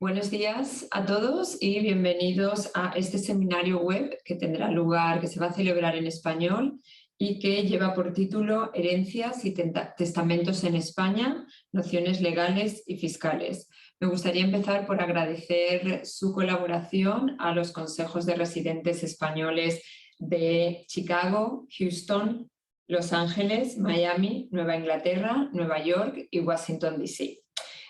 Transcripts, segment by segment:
Buenos días a todos y bienvenidos a este seminario web que tendrá lugar, que se va a celebrar en español y que lleva por título Herencias y testamentos en España, nociones legales y fiscales. Me gustaría empezar por agradecer su colaboración a los consejos de residentes españoles de Chicago, Houston, Los Ángeles, Miami, Nueva Inglaterra, Nueva York y Washington, D.C.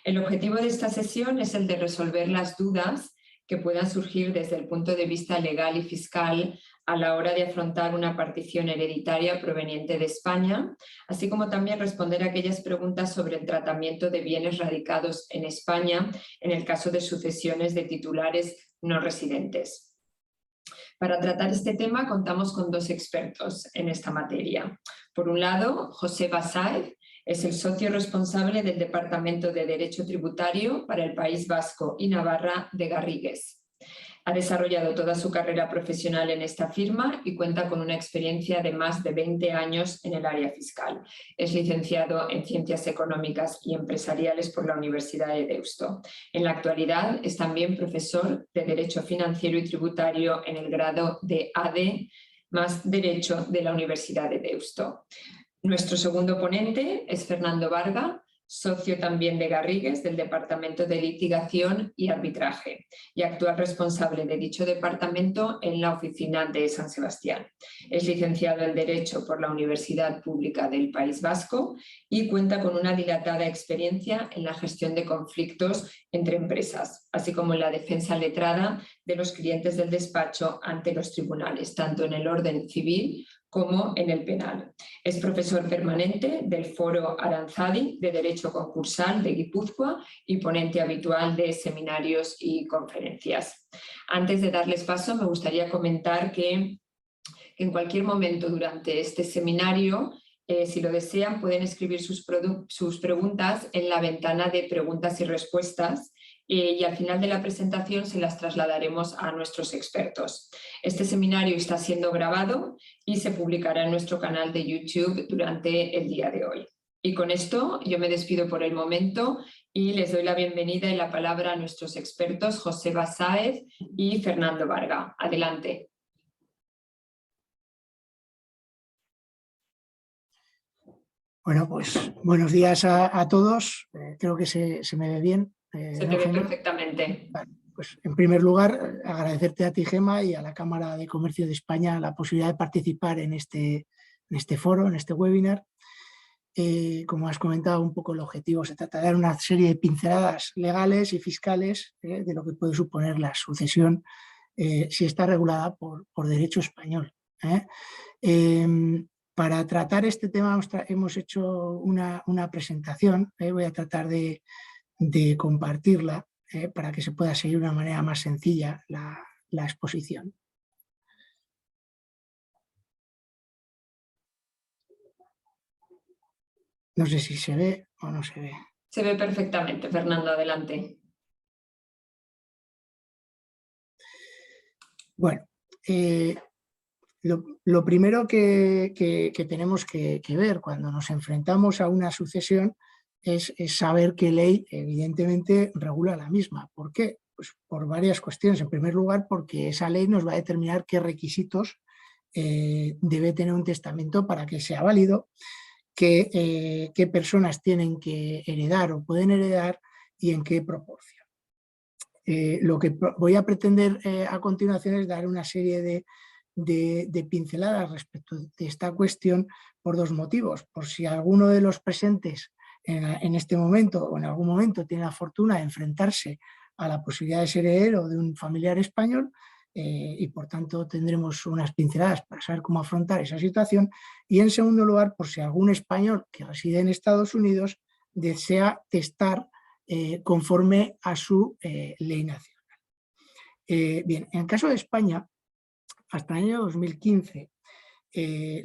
El objetivo de esta sesión es el de resolver las dudas que puedan surgir desde el punto de vista legal y fiscal a la hora de afrontar una partición hereditaria proveniente de España, así como también responder a aquellas preguntas sobre el tratamiento de bienes radicados en España en el caso de sucesiones de titulares no residentes. Para tratar este tema contamos con dos expertos en esta materia. Por un lado, Joseba Sáez es el socio responsable del Departamento de Derecho Tributario para el País Vasco y Navarra de Garrigues. Ha desarrollado toda su carrera profesional en esta firma y cuenta con una experiencia de más de 20 años en el área fiscal. Es licenciado en Ciencias Económicas y Empresariales por la Universidad de Deusto. En la actualidad es también profesor de Derecho Financiero y Tributario en el grado de AD más Derecho de la Universidad de Deusto. Nuestro segundo ponente es Fernando Varga, socio también de Garrigues del Departamento de Litigación y Arbitraje y actual responsable de dicho departamento en la oficina de San Sebastián. Es licenciado en Derecho por la Universidad Pública del País Vasco y cuenta con una dilatada experiencia en la gestión de conflictos entre empresas, así como en la defensa letrada de los clientes del despacho ante los tribunales, tanto en el orden civil como en el penal. Es profesor permanente del Foro Aranzadi de Derecho Concursal de Guipúzcoa y ponente habitual de seminarios y conferencias. Antes de darles paso, me gustaría comentar que en cualquier momento durante este seminario, si lo desean, pueden escribir sus preguntas en la ventana de preguntas y respuestas y al final de la presentación se las trasladaremos a nuestros expertos. Este seminario está siendo grabado y se publicará en nuestro canal de YouTube durante el día de hoy. Y con esto yo me despido por el momento y les doy la bienvenida y la palabra a nuestros expertos Joseba Sáez y Fernando Varga. Adelante. Bueno, pues buenos días a todos. Creo que se me ve bien. Se te ve perfectamente. Vale, pues en primer lugar, agradecerte a ti, Gema, y a la Cámara de Comercio de España la posibilidad de participar en este foro, en este webinar. Como has comentado, un poco el objetivo se trata de dar una serie de pinceladas legales y fiscales de lo que puede suponer la sucesión si está regulada por derecho español. Para tratar este tema hemos hecho una presentación, voy a tratar de compartirla para que se pueda seguir de una manera más sencilla la exposición. No sé si se ve o no se ve. Se ve perfectamente, Fernando, adelante. Bueno, lo primero que tenemos que ver cuando nos enfrentamos a una sucesión es saber qué ley evidentemente regula la misma. ¿Por qué? Pues por varias cuestiones. En primer lugar, porque esa ley nos va a determinar qué requisitos debe tener un testamento para que sea válido, qué personas tienen que heredar o pueden heredar y en qué proporción. Lo que voy a pretender a continuación es dar una serie de pinceladas respecto de esta cuestión por dos motivos. Por si alguno de los presentes en este momento o en algún momento tiene la fortuna de enfrentarse a la posibilidad de ser heredero de un familiar español y por tanto tendremos unas pinceladas para saber cómo afrontar esa situación. Y en segundo lugar, por si algún español que reside en Estados Unidos desea testar conforme a su ley nacional. Bien, en el caso de España, hasta el año 2015,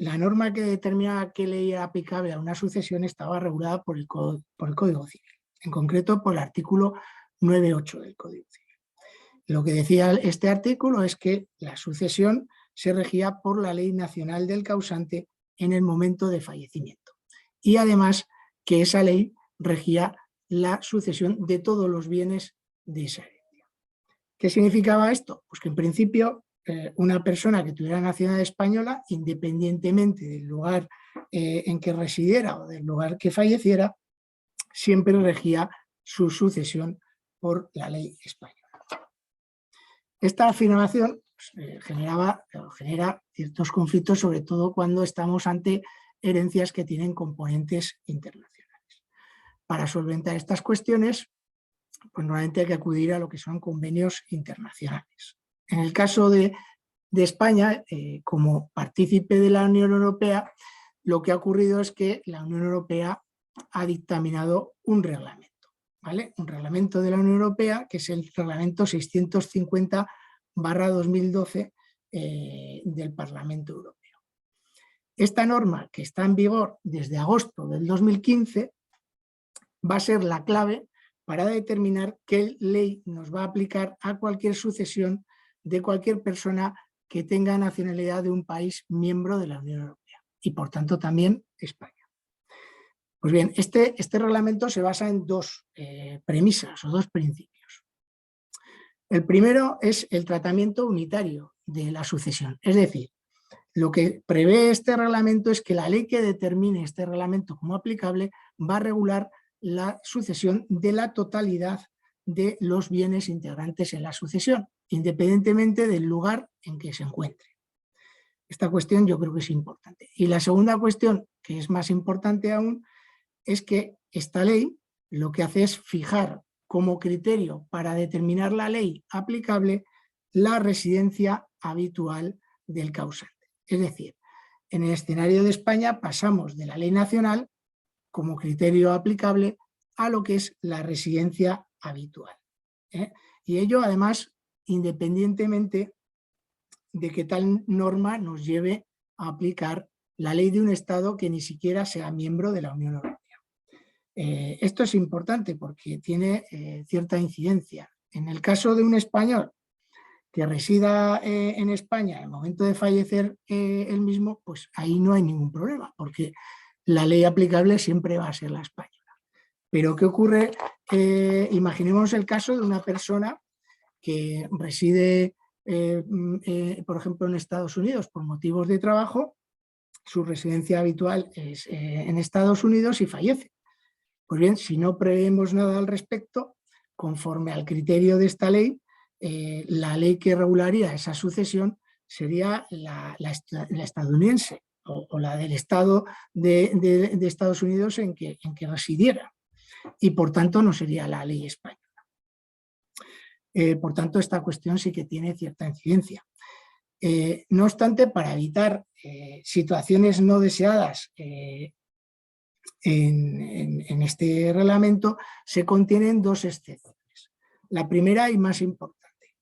la norma que determinaba qué ley era aplicable a una sucesión estaba regulada por el Código Civil, en concreto por el artículo 9.8 del Código Civil. Lo que decía este artículo es que la sucesión se regía por la ley nacional del causante en el momento de fallecimiento y además que esa ley regía la sucesión de todos los bienes de esa herencia. ¿Qué significaba esto? Pues que en principio una persona que tuviera nacionalidad española, independientemente del lugar en que residiera o del lugar que falleciera, siempre regía su sucesión por la ley española. Esta afirmación genera ciertos conflictos, sobre todo cuando estamos ante herencias que tienen componentes internacionales. Para solventar estas cuestiones, pues normalmente hay que acudir a lo que son convenios internacionales. En el caso de España, como partícipe de la Unión Europea, lo que ha ocurrido es que la Unión Europea ha dictaminado un reglamento, ¿vale? Un reglamento de la Unión Europea, que es el reglamento 650/2012 del Parlamento Europeo. Esta norma, que está en vigor desde agosto del 2015, va a ser la clave para determinar qué ley nos va a aplicar a cualquier sucesión de cualquier persona que tenga nacionalidad de un país miembro de la Unión Europea y, por tanto, también España. Pues bien, este reglamento se basa en dos premisas o dos principios. El primero es el tratamiento unitario de la sucesión, es decir, lo que prevé este reglamento es que la ley que determine este reglamento como aplicable va a regular la sucesión de la totalidad de los bienes integrantes en la sucesión, independientemente del lugar en que se encuentre. Esta cuestión yo creo que es importante. Y la segunda cuestión, que es más importante aún, es que esta ley lo que hace es fijar como criterio para determinar la ley aplicable la residencia habitual del causante. Es decir, en el escenario de España pasamos de la ley nacional como criterio aplicable a lo que es la residencia habitual. Y ello, además, independientemente de que tal norma nos lleve a aplicar la ley de un Estado que ni siquiera sea miembro de la Unión Europea. Esto es importante porque tiene cierta incidencia. En el caso de un español que resida en España en el momento de fallecer él mismo, pues ahí no hay ningún problema, porque la ley aplicable siempre va a ser la española. Pero ¿qué ocurre? Imaginemos el caso de una persona que reside, por ejemplo, en Estados Unidos por motivos de trabajo, su residencia habitual es en Estados Unidos y fallece. Pues bien, si no preveemos nada al respecto, conforme al criterio de esta ley, la ley que regularía esa sucesión sería la estadounidense o la del Estado de Estados Unidos en que residiera, y por tanto no sería la ley española. Por tanto, esta cuestión sí que tiene cierta incidencia. No obstante, para evitar situaciones no deseadas en este reglamento, se contienen dos excepciones. La primera y más importante: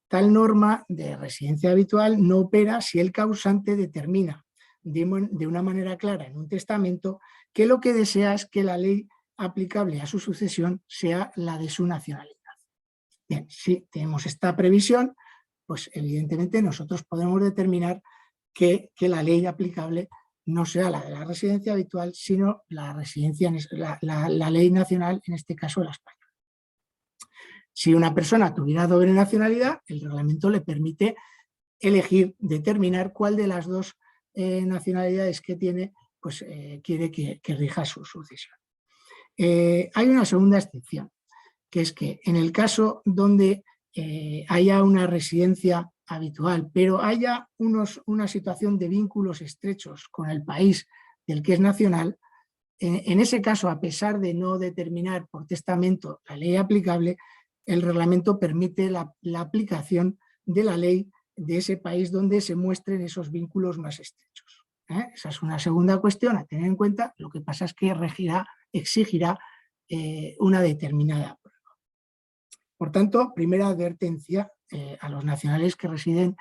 tal norma de residencia habitual no opera si el causante determina de una manera clara en un testamento que lo que desea es que la ley aplicable a su sucesión sea la de su nacionalidad. Bien, si tenemos esta previsión, pues evidentemente nosotros podemos determinar que la ley aplicable no sea la de la residencia habitual, sino la ley nacional, en este caso la española. Si una persona tuviera doble nacionalidad, el reglamento le permite elegir, determinar cuál de las dos nacionalidades que tiene, pues quiere que rija su sucesión. Hay una segunda excepción, que es que en el caso donde haya una residencia habitual, pero haya una situación de vínculos estrechos con el país del que es nacional, en ese caso, a pesar de no determinar por testamento la ley aplicable, el reglamento permite la aplicación de la ley de ese país donde se muestren esos vínculos más estrechos. Esa es una segunda cuestión a tener en cuenta. Lo que pasa es que exigirá una determinada prueba. Por tanto, primera advertencia a los nacionales que residen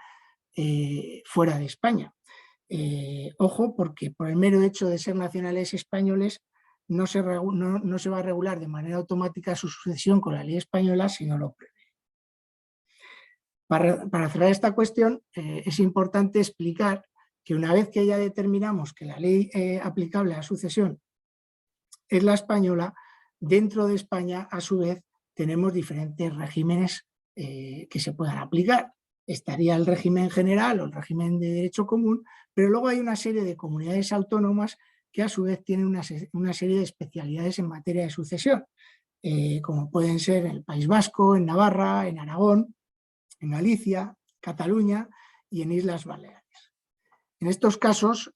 fuera de España. Ojo, porque por el mero hecho de ser nacionales españoles no se va a regular de manera automática su sucesión con la ley española si no lo prevé. Para cerrar esta cuestión, es importante explicar que una vez que ya determinamos que la ley aplicable a la sucesión es la española, dentro de España, a su vez, tenemos diferentes regímenes que se puedan aplicar. Estaría el régimen general o el régimen de derecho común, pero luego hay una serie de comunidades autónomas que a su vez tienen una serie de especialidades en materia de sucesión, como pueden ser en el País Vasco, en Navarra, en Aragón, en Galicia, Cataluña y en Islas Baleares. En estos casos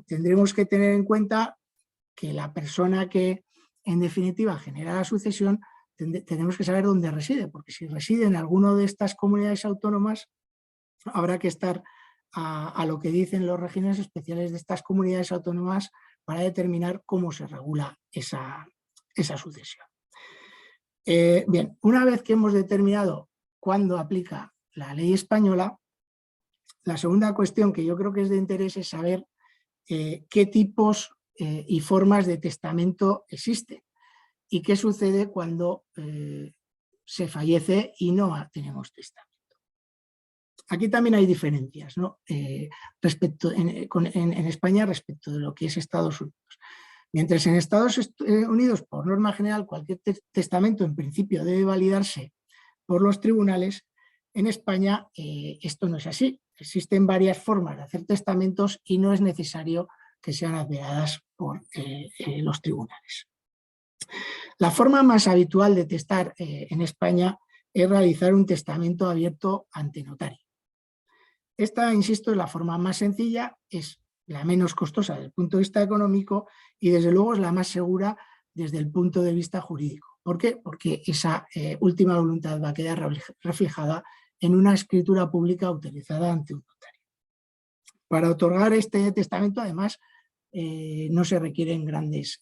tendremos que tener en cuenta que la persona que en definitiva genera la sucesión tenemos que saber dónde reside, porque si reside en alguna de estas comunidades autónomas habrá que estar a lo que dicen los regímenes especiales de estas comunidades autónomas para determinar cómo se regula esa sucesión. Bien, una vez que hemos determinado cuándo aplica la ley española, la segunda cuestión que yo creo que es de interés es saber qué tipos y formas de testamento existen y qué sucede cuando se fallece y no tenemos testamento. Aquí también hay diferencias, ¿no? En España respecto de lo que es Estados Unidos. Mientras en Estados Unidos, por norma general, cualquier testamento en principio debe validarse por los tribunales, en España esto no es así. Existen varias formas de hacer testamentos y no es necesario que sean adveradas por los tribunales. La forma más habitual de testar en España es realizar un testamento abierto ante notario. Esta, insisto, es la forma más sencilla, es la menos costosa desde el punto de vista económico y desde luego es la más segura desde el punto de vista jurídico. ¿Por qué? Porque esa última voluntad va a quedar reflejada en una escritura pública autorizada ante un notario. Para otorgar este testamento, además, no se requieren grandes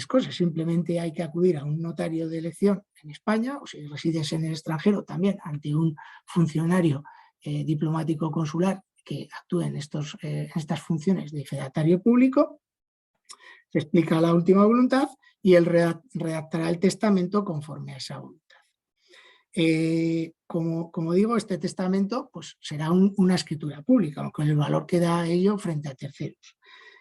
cosas, simplemente hay que acudir a un notario de elección en España o si resides en el extranjero también ante un funcionario diplomático consular que actúe en estas funciones de fedatario público, se explica la última voluntad y él redactará el testamento conforme a esa voluntad. Como digo, este testamento pues, será una escritura pública, con el valor que da ello frente a terceros.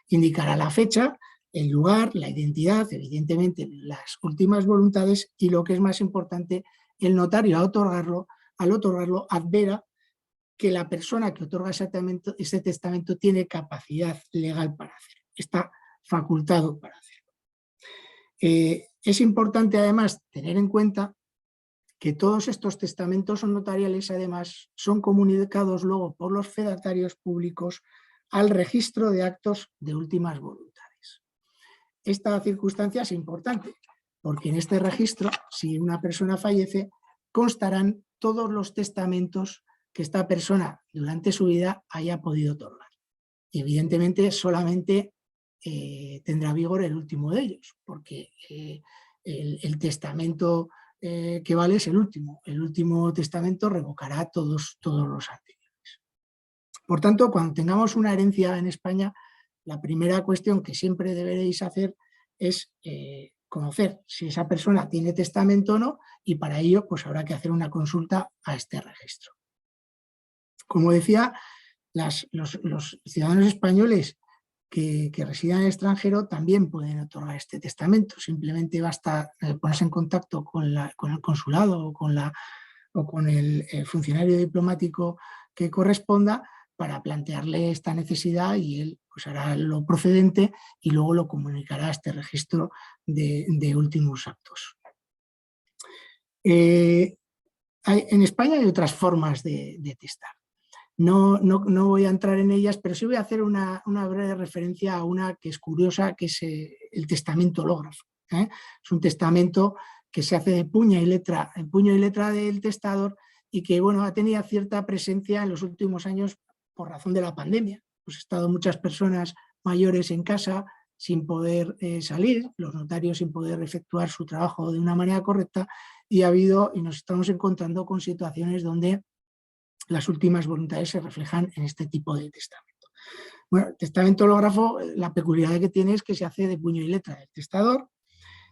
Indicará la fecha, el lugar, la identidad, evidentemente las últimas voluntades y lo que es más importante, el notario al otorgarlo advera que la persona que otorga ese testamento tiene capacidad legal para hacerlo, está facultado para hacerlo. Es importante además tener en cuenta que todos estos testamentos notariales además son comunicados luego por los fedatarios públicos al registro de actos de últimas voluntades. Esta circunstancia es importante porque en este registro, si una persona fallece, constarán todos los testamentos que esta persona durante su vida haya podido otorgar. Y evidentemente solamente tendrá vigor el último de ellos, porque el testamento que vale es el último. El último testamento revocará todos los anteriores. Por tanto, cuando tengamos una herencia en España, la primera cuestión que siempre deberéis hacer es conocer si esa persona tiene testamento o no, y para ello pues habrá que hacer una consulta a este registro. Como decía, los ciudadanos españoles que residen en el extranjero también pueden otorgar este testamento. Simplemente basta ponerse en contacto con el consulado o con el funcionario diplomático que corresponda para plantearle esta necesidad y él pues, hará lo procedente y luego lo comunicará a este registro de últimos actos. En España hay otras formas de testar. No voy a entrar en ellas, pero sí voy a hacer una breve referencia a una que es curiosa, que es el testamento hológrafo. Es un testamento que se hace de puño y letra del testador y que bueno, ha tenido cierta presencia en los últimos años por razón de la pandemia. Pues han estado muchas personas mayores en casa sin poder salir, los notarios sin poder efectuar su trabajo de una manera correcta y nos estamos encontrando con situaciones donde las últimas voluntades se reflejan en este tipo de testamento. Bueno, el testamento hológrafo, la peculiaridad que tiene es que se hace de puño y letra del testador,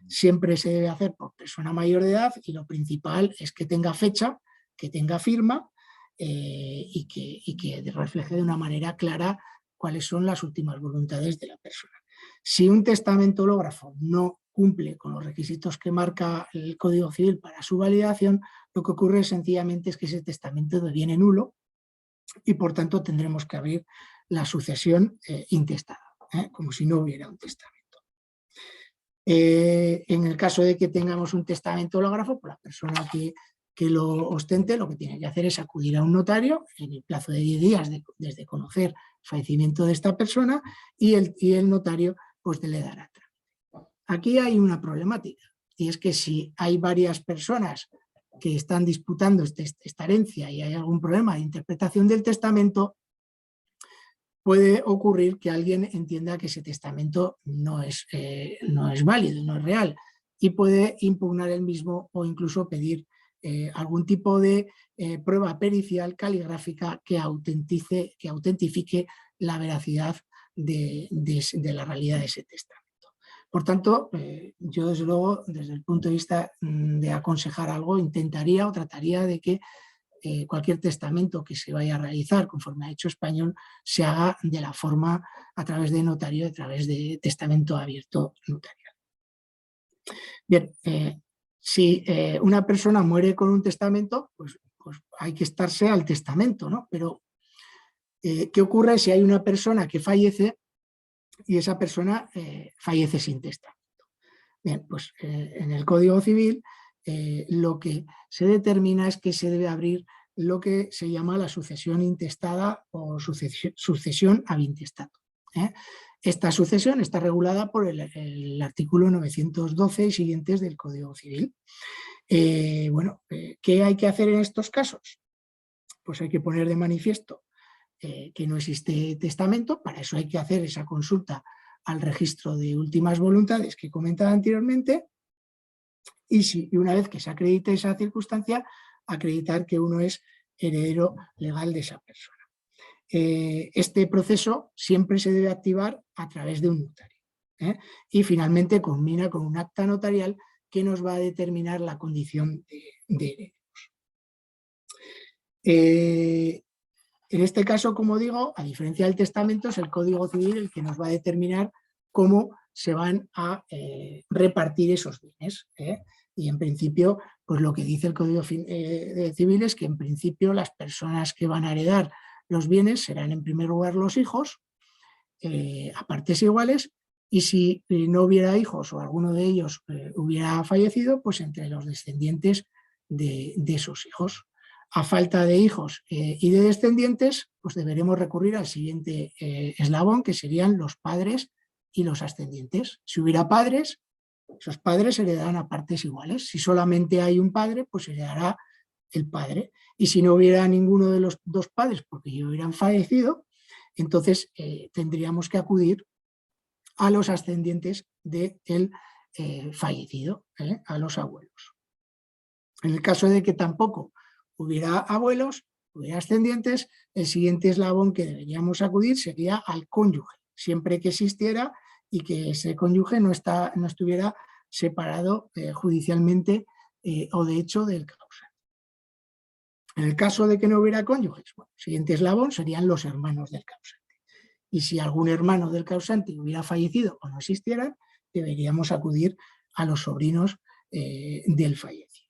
siempre se debe hacer por persona mayor de edad y lo principal es que tenga fecha, que tenga firma y que refleje de una manera clara cuáles son las últimas voluntades de la persona. Si un testamento hológrafo no cumple con los requisitos que marca el Código Civil para su validación, lo que ocurre sencillamente es que ese testamento deviene nulo y por tanto tendremos que abrir la sucesión intestada, como si no hubiera un testamento. En el caso de que tengamos un testamento hológrafo, pues la persona que lo ostente lo que tiene que hacer es acudir a un notario en el plazo de 10 días desde conocer el fallecimiento de esta persona y el notario pues le dará trámite. Aquí hay una problemática y es que si hay varias personas que están disputando esta herencia y hay algún problema de interpretación del testamento, puede ocurrir que alguien entienda que ese testamento no es válido, no es real, y puede impugnar el mismo o incluso pedir algún tipo de prueba pericial caligráfica que autentifique la veracidad de la realidad de ese testamento. Por tanto, yo desde luego, desde el punto de vista de aconsejar algo, intentaría o trataría de que cualquier testamento que se vaya a realizar conforme a derecho español se haga de la forma a través de notario, a través de testamento abierto notarial. Bien, si una persona muere con un testamento, pues hay que estarse al testamento, ¿no? Pero ¿qué ocurre si hay una persona que fallece y esa persona fallece sin testamento? Bien, pues en el Código Civil lo que se determina es que se debe abrir lo que se llama la sucesión intestada o sucesión ab intestato. Esta sucesión está regulada por el artículo 912 y siguientes del Código Civil. ¿Qué hay que hacer en estos casos? Pues hay que poner de manifiesto que no existe testamento, para eso hay que hacer esa consulta al registro de últimas voluntades que comentaba anteriormente, y una vez que se acredite esa circunstancia, acreditar que uno es heredero legal de esa persona. Este proceso siempre se debe activar a través de un notario. Y finalmente culmina con un acta notarial que nos va a determinar la condición de herederos. En este caso, como digo, a diferencia del testamento, es el Código Civil el que nos va a determinar cómo se van a repartir esos bienes. Y en principio, pues lo que dice el Código Civil es que en principio las personas que van a heredar los bienes serán en primer lugar los hijos, a partes iguales, y si no hubiera hijos o alguno de ellos hubiera fallecido, pues entre los descendientes de esos hijos. A falta de hijos y de descendientes, pues deberemos recurrir al siguiente eslabón, que serían los padres y los ascendientes. Si hubiera padres, esos padres heredarán a partes iguales. Si solamente hay un padre, pues heredará el padre. Y si no hubiera ninguno de los dos padres, porque ya hubieran fallecido, entonces tendríamos que acudir a los ascendientes del fallecido, a los abuelos. En el caso de que tampoco hubiera abuelos, hubiera ascendientes, el siguiente eslabón que deberíamos acudir sería al cónyuge, siempre que existiera y que ese cónyuge no estuviera separado judicialmente o de hecho del causante. En el caso de que no hubiera cónyuges, bueno, el siguiente eslabón serían los hermanos del causante. Y si algún hermano del causante hubiera fallecido o no existiera, deberíamos acudir a los sobrinos del fallecido.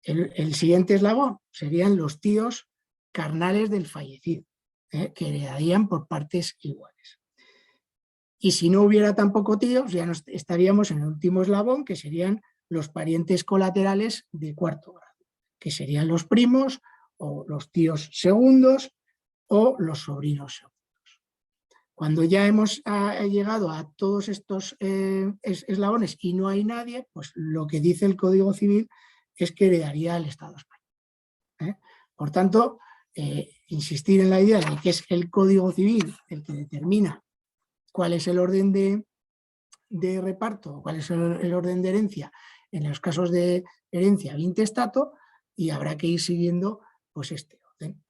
El siguiente eslabón serían los tíos carnales del fallecido, que heredarían por partes iguales. Y si no hubiera tampoco tíos, ya estaríamos en el último eslabón, que serían los parientes colaterales de cuarto grado, que serían los primos o los tíos segundos o los sobrinos segundos. Cuando ya hemos llegado a todos estos eslabones y no hay nadie, pues lo que dice el Código Civil es que heredaría el Estado español. Por tanto, insistir en la idea de que es el Código Civil el que determina cuál es el orden de reparto, cuál es el orden de herencia en los casos de herencia ab intestato, y habrá que ir siguiendo pues este orden.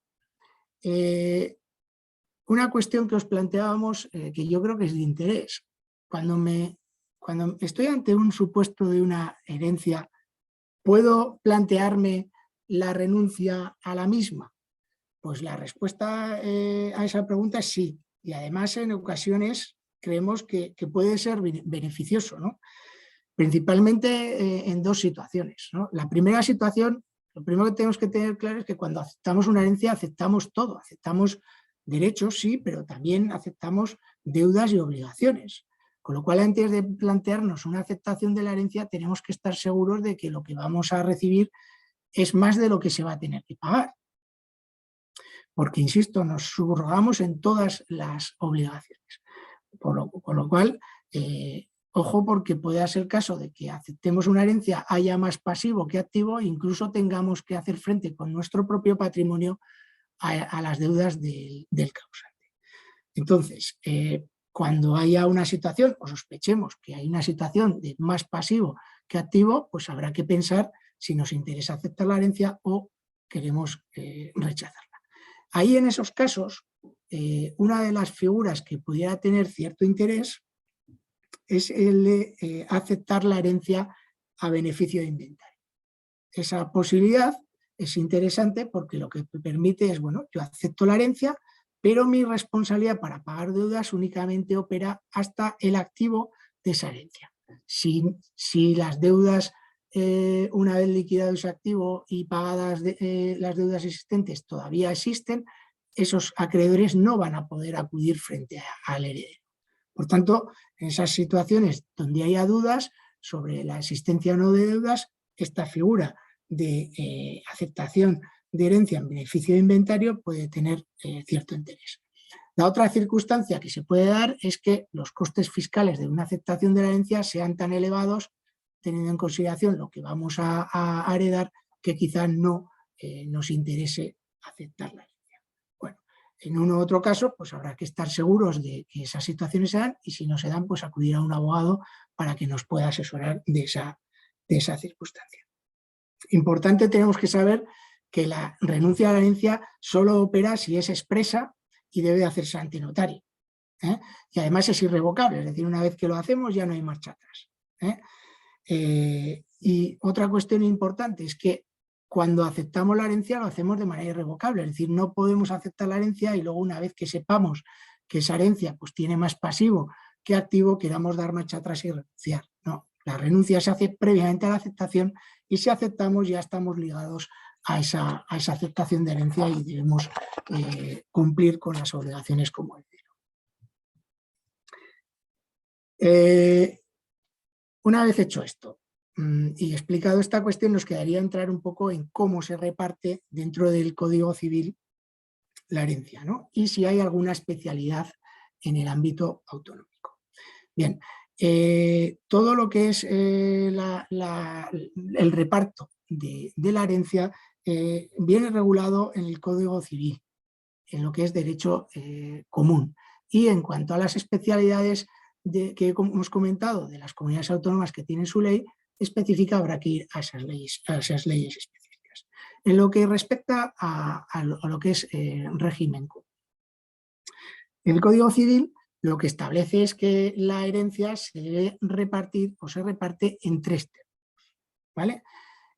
Una cuestión que os planteábamos, que yo creo que es de interés, cuando estoy ante un supuesto de una herencia, ¿puedo plantearme la renuncia a la misma? Pues la respuesta a esa pregunta es sí, y además en ocasiones creemos que puede ser beneficioso, ¿no? Principalmente en dos situaciones, ¿no? La primera situación, lo primero que tenemos que tener claro es que cuando aceptamos una herencia aceptamos todo, aceptamos derechos, sí, pero también aceptamos deudas y obligaciones. Con lo cual, antes de plantearnos una aceptación de la herencia, tenemos que estar seguros de que lo que vamos a recibir es más de lo que se va a tener que pagar. Porque, insisto, nos subrogamos en todas las obligaciones. Con lo cual, ojo, porque puede ser el caso de que aceptemos una herencia, haya más pasivo que activo, e incluso tengamos que hacer frente con nuestro propio patrimonio a las deudas del causante. Entonces, cuando haya una situación, o sospechemos que hay una situación de más pasivo que activo, pues habrá que pensar si nos interesa aceptar la herencia o queremos rechazarla. Ahí, en esos casos, una de las figuras que pudiera tener cierto interés es el de aceptar la herencia a beneficio de inventario. Esa posibilidad es interesante porque lo que permite es, bueno, yo acepto la herencia, pero mi responsabilidad para pagar deudas únicamente opera hasta el activo de esa herencia. Si las deudas, una vez liquidado ese activo y pagadas las deudas existentes, todavía existen, esos acreedores no van a poder acudir frente al heredero. Por tanto, en esas situaciones donde haya dudas sobre la existencia o no de deudas, esta figura de aceptación de herencia en beneficio de inventario puede tener cierto interés. La otra circunstancia que se puede dar es que los costes fiscales de una aceptación de la herencia sean tan elevados, teniendo en consideración lo que vamos a heredar, que quizás no nos interese aceptar la herencia. Bueno, en uno u otro caso, pues habrá que estar seguros de que esas situaciones se dan, y si no se dan, pues acudir a un abogado para que nos pueda asesorar de esa circunstancia. Importante, tenemos que saber que la renuncia a la herencia solo opera si es expresa y debe hacerse ante notario. Y además es irrevocable, es decir, una vez que lo hacemos ya no hay marcha atrás. Y otra cuestión importante es que cuando aceptamos la herencia lo hacemos de manera irrevocable, es decir, no podemos aceptar la herencia y luego, una vez que sepamos que esa herencia pues tiene más pasivo que activo, queramos dar marcha atrás y renunciar. No, la renuncia se hace previamente a la aceptación, y si aceptamos ya estamos ligados a esa aceptación de herencia y debemos cumplir con las obligaciones como heredero. Una vez hecho esto y explicado esta cuestión, nos quedaría entrar un poco en cómo se reparte dentro del Código Civil la herencia, ¿no? Y si hay alguna especialidad en el ámbito autonómico. Bien, todo lo que es el reparto de la herencia viene regulado en el Código Civil, en lo que es derecho común. Y en cuanto a las especialidades que hemos comentado de las comunidades autónomas que tienen su ley específica, habrá que ir a esas leyes específicas. En lo que respecta a lo que es régimen común, el Código Civil lo que establece es que la herencia se debe repartir o se reparte en 3 tercios, ¿vale?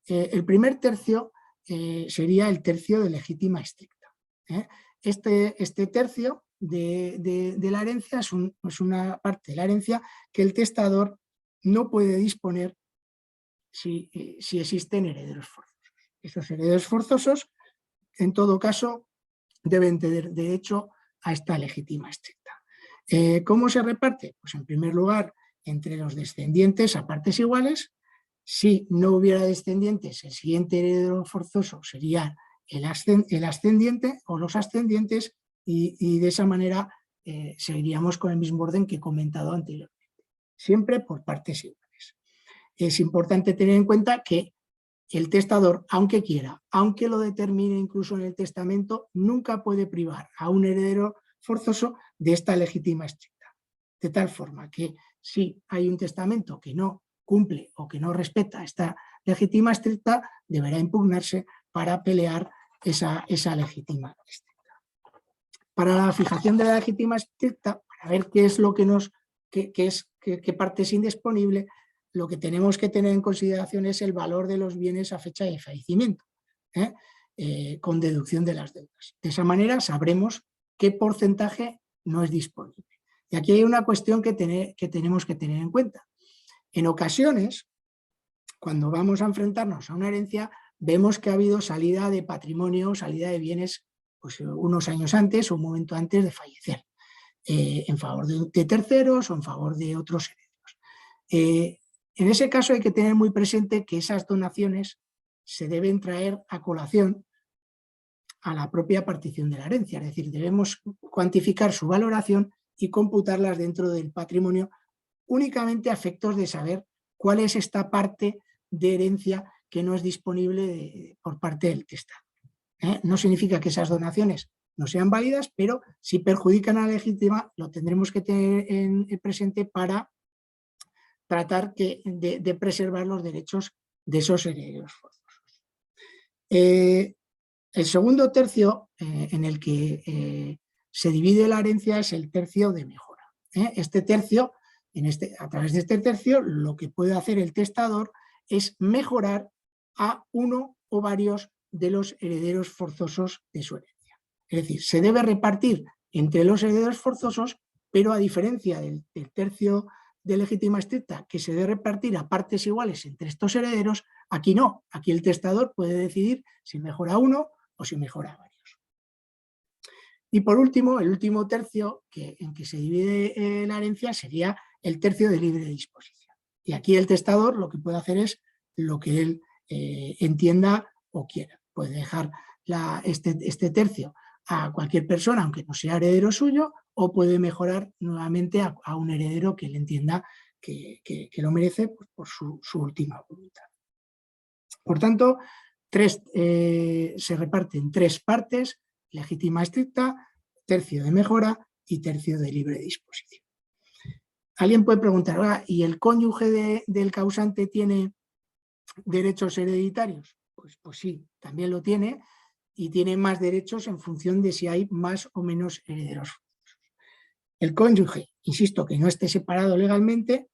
El primer tercio sería el tercio de legítima estricta. Este tercio de la herencia es una parte de la herencia que el testador no puede disponer si existen herederos forzosos. Esos herederos forzosos, en todo caso, deben tener derecho a esta legítima estricta. ¿Cómo se reparte? Pues en primer lugar, entre los descendientes a partes iguales. Si no hubiera descendientes, el siguiente heredero forzoso sería el ascendiente o los ascendientes, y de esa manera seguiríamos con el mismo orden que he comentado anteriormente, siempre por partes iguales. Es importante tener en cuenta que el testador, aunque quiera, aunque lo determine incluso en el testamento, nunca puede privar a un heredero forzoso de esta legítima estricta. De tal forma que si hay un testamento que no cumple o que no respeta esta legítima estricta, deberá impugnarse para pelear esa legítima estricta. Para la fijación de la legítima estricta, para ver qué es lo que qué parte es indisponible, lo que tenemos que tener en consideración es el valor de los bienes a fecha de fallecimiento, con deducción de las deudas. De esa manera sabremos qué porcentaje no es disponible. Y aquí hay una cuestión que tenemos que tener en cuenta. En ocasiones, cuando vamos a enfrentarnos a una herencia, vemos que ha habido salida de patrimonio, salida de bienes pues, unos años antes o un momento antes de fallecer, en favor de terceros o en favor de otros herederos. En ese caso hay que tener muy presente que esas donaciones se deben traer a colación a la propia partición de la herencia, es decir, debemos cuantificar su valoración y computarlas dentro del patrimonio únicamente a efectos de saber cuál es esta parte de herencia que no es disponible por parte del testador. No significa que esas donaciones no sean válidas, pero si perjudican a la legítima lo tendremos que tener en presente para tratar de preservar los derechos de esos herederos forzosos. El segundo tercio en el que se divide la herencia es el tercio de mejora. Este tercio, a través de este tercio, lo que puede hacer el testador es mejorar a uno o varios de los herederos forzosos de su herencia. Es decir, se debe repartir entre los herederos forzosos, pero a diferencia del tercio de legítima estricta, que se debe repartir a partes iguales entre estos herederos, aquí no. Aquí el testador puede decidir si mejora a uno o si mejora a varios. Y por último, el último tercio en que se divide la herencia sería el tercio de libre disposición. Y aquí el testador lo que puede hacer es lo que él entienda o quiera. Puede dejar este tercio a cualquier persona, aunque no sea heredero suyo, o puede mejorar nuevamente a un heredero que él entienda que lo merece por su última voluntad. Por tanto, se reparte en tres partes: legítima estricta, tercio de mejora y tercio de libre disposición. Alguien puede preguntar, ¿y el cónyuge del causante tiene derechos hereditarios? Pues sí, también lo tiene, y tiene más derechos en función de si hay más o menos herederos. El cónyuge, insisto, que no esté separado legalmente,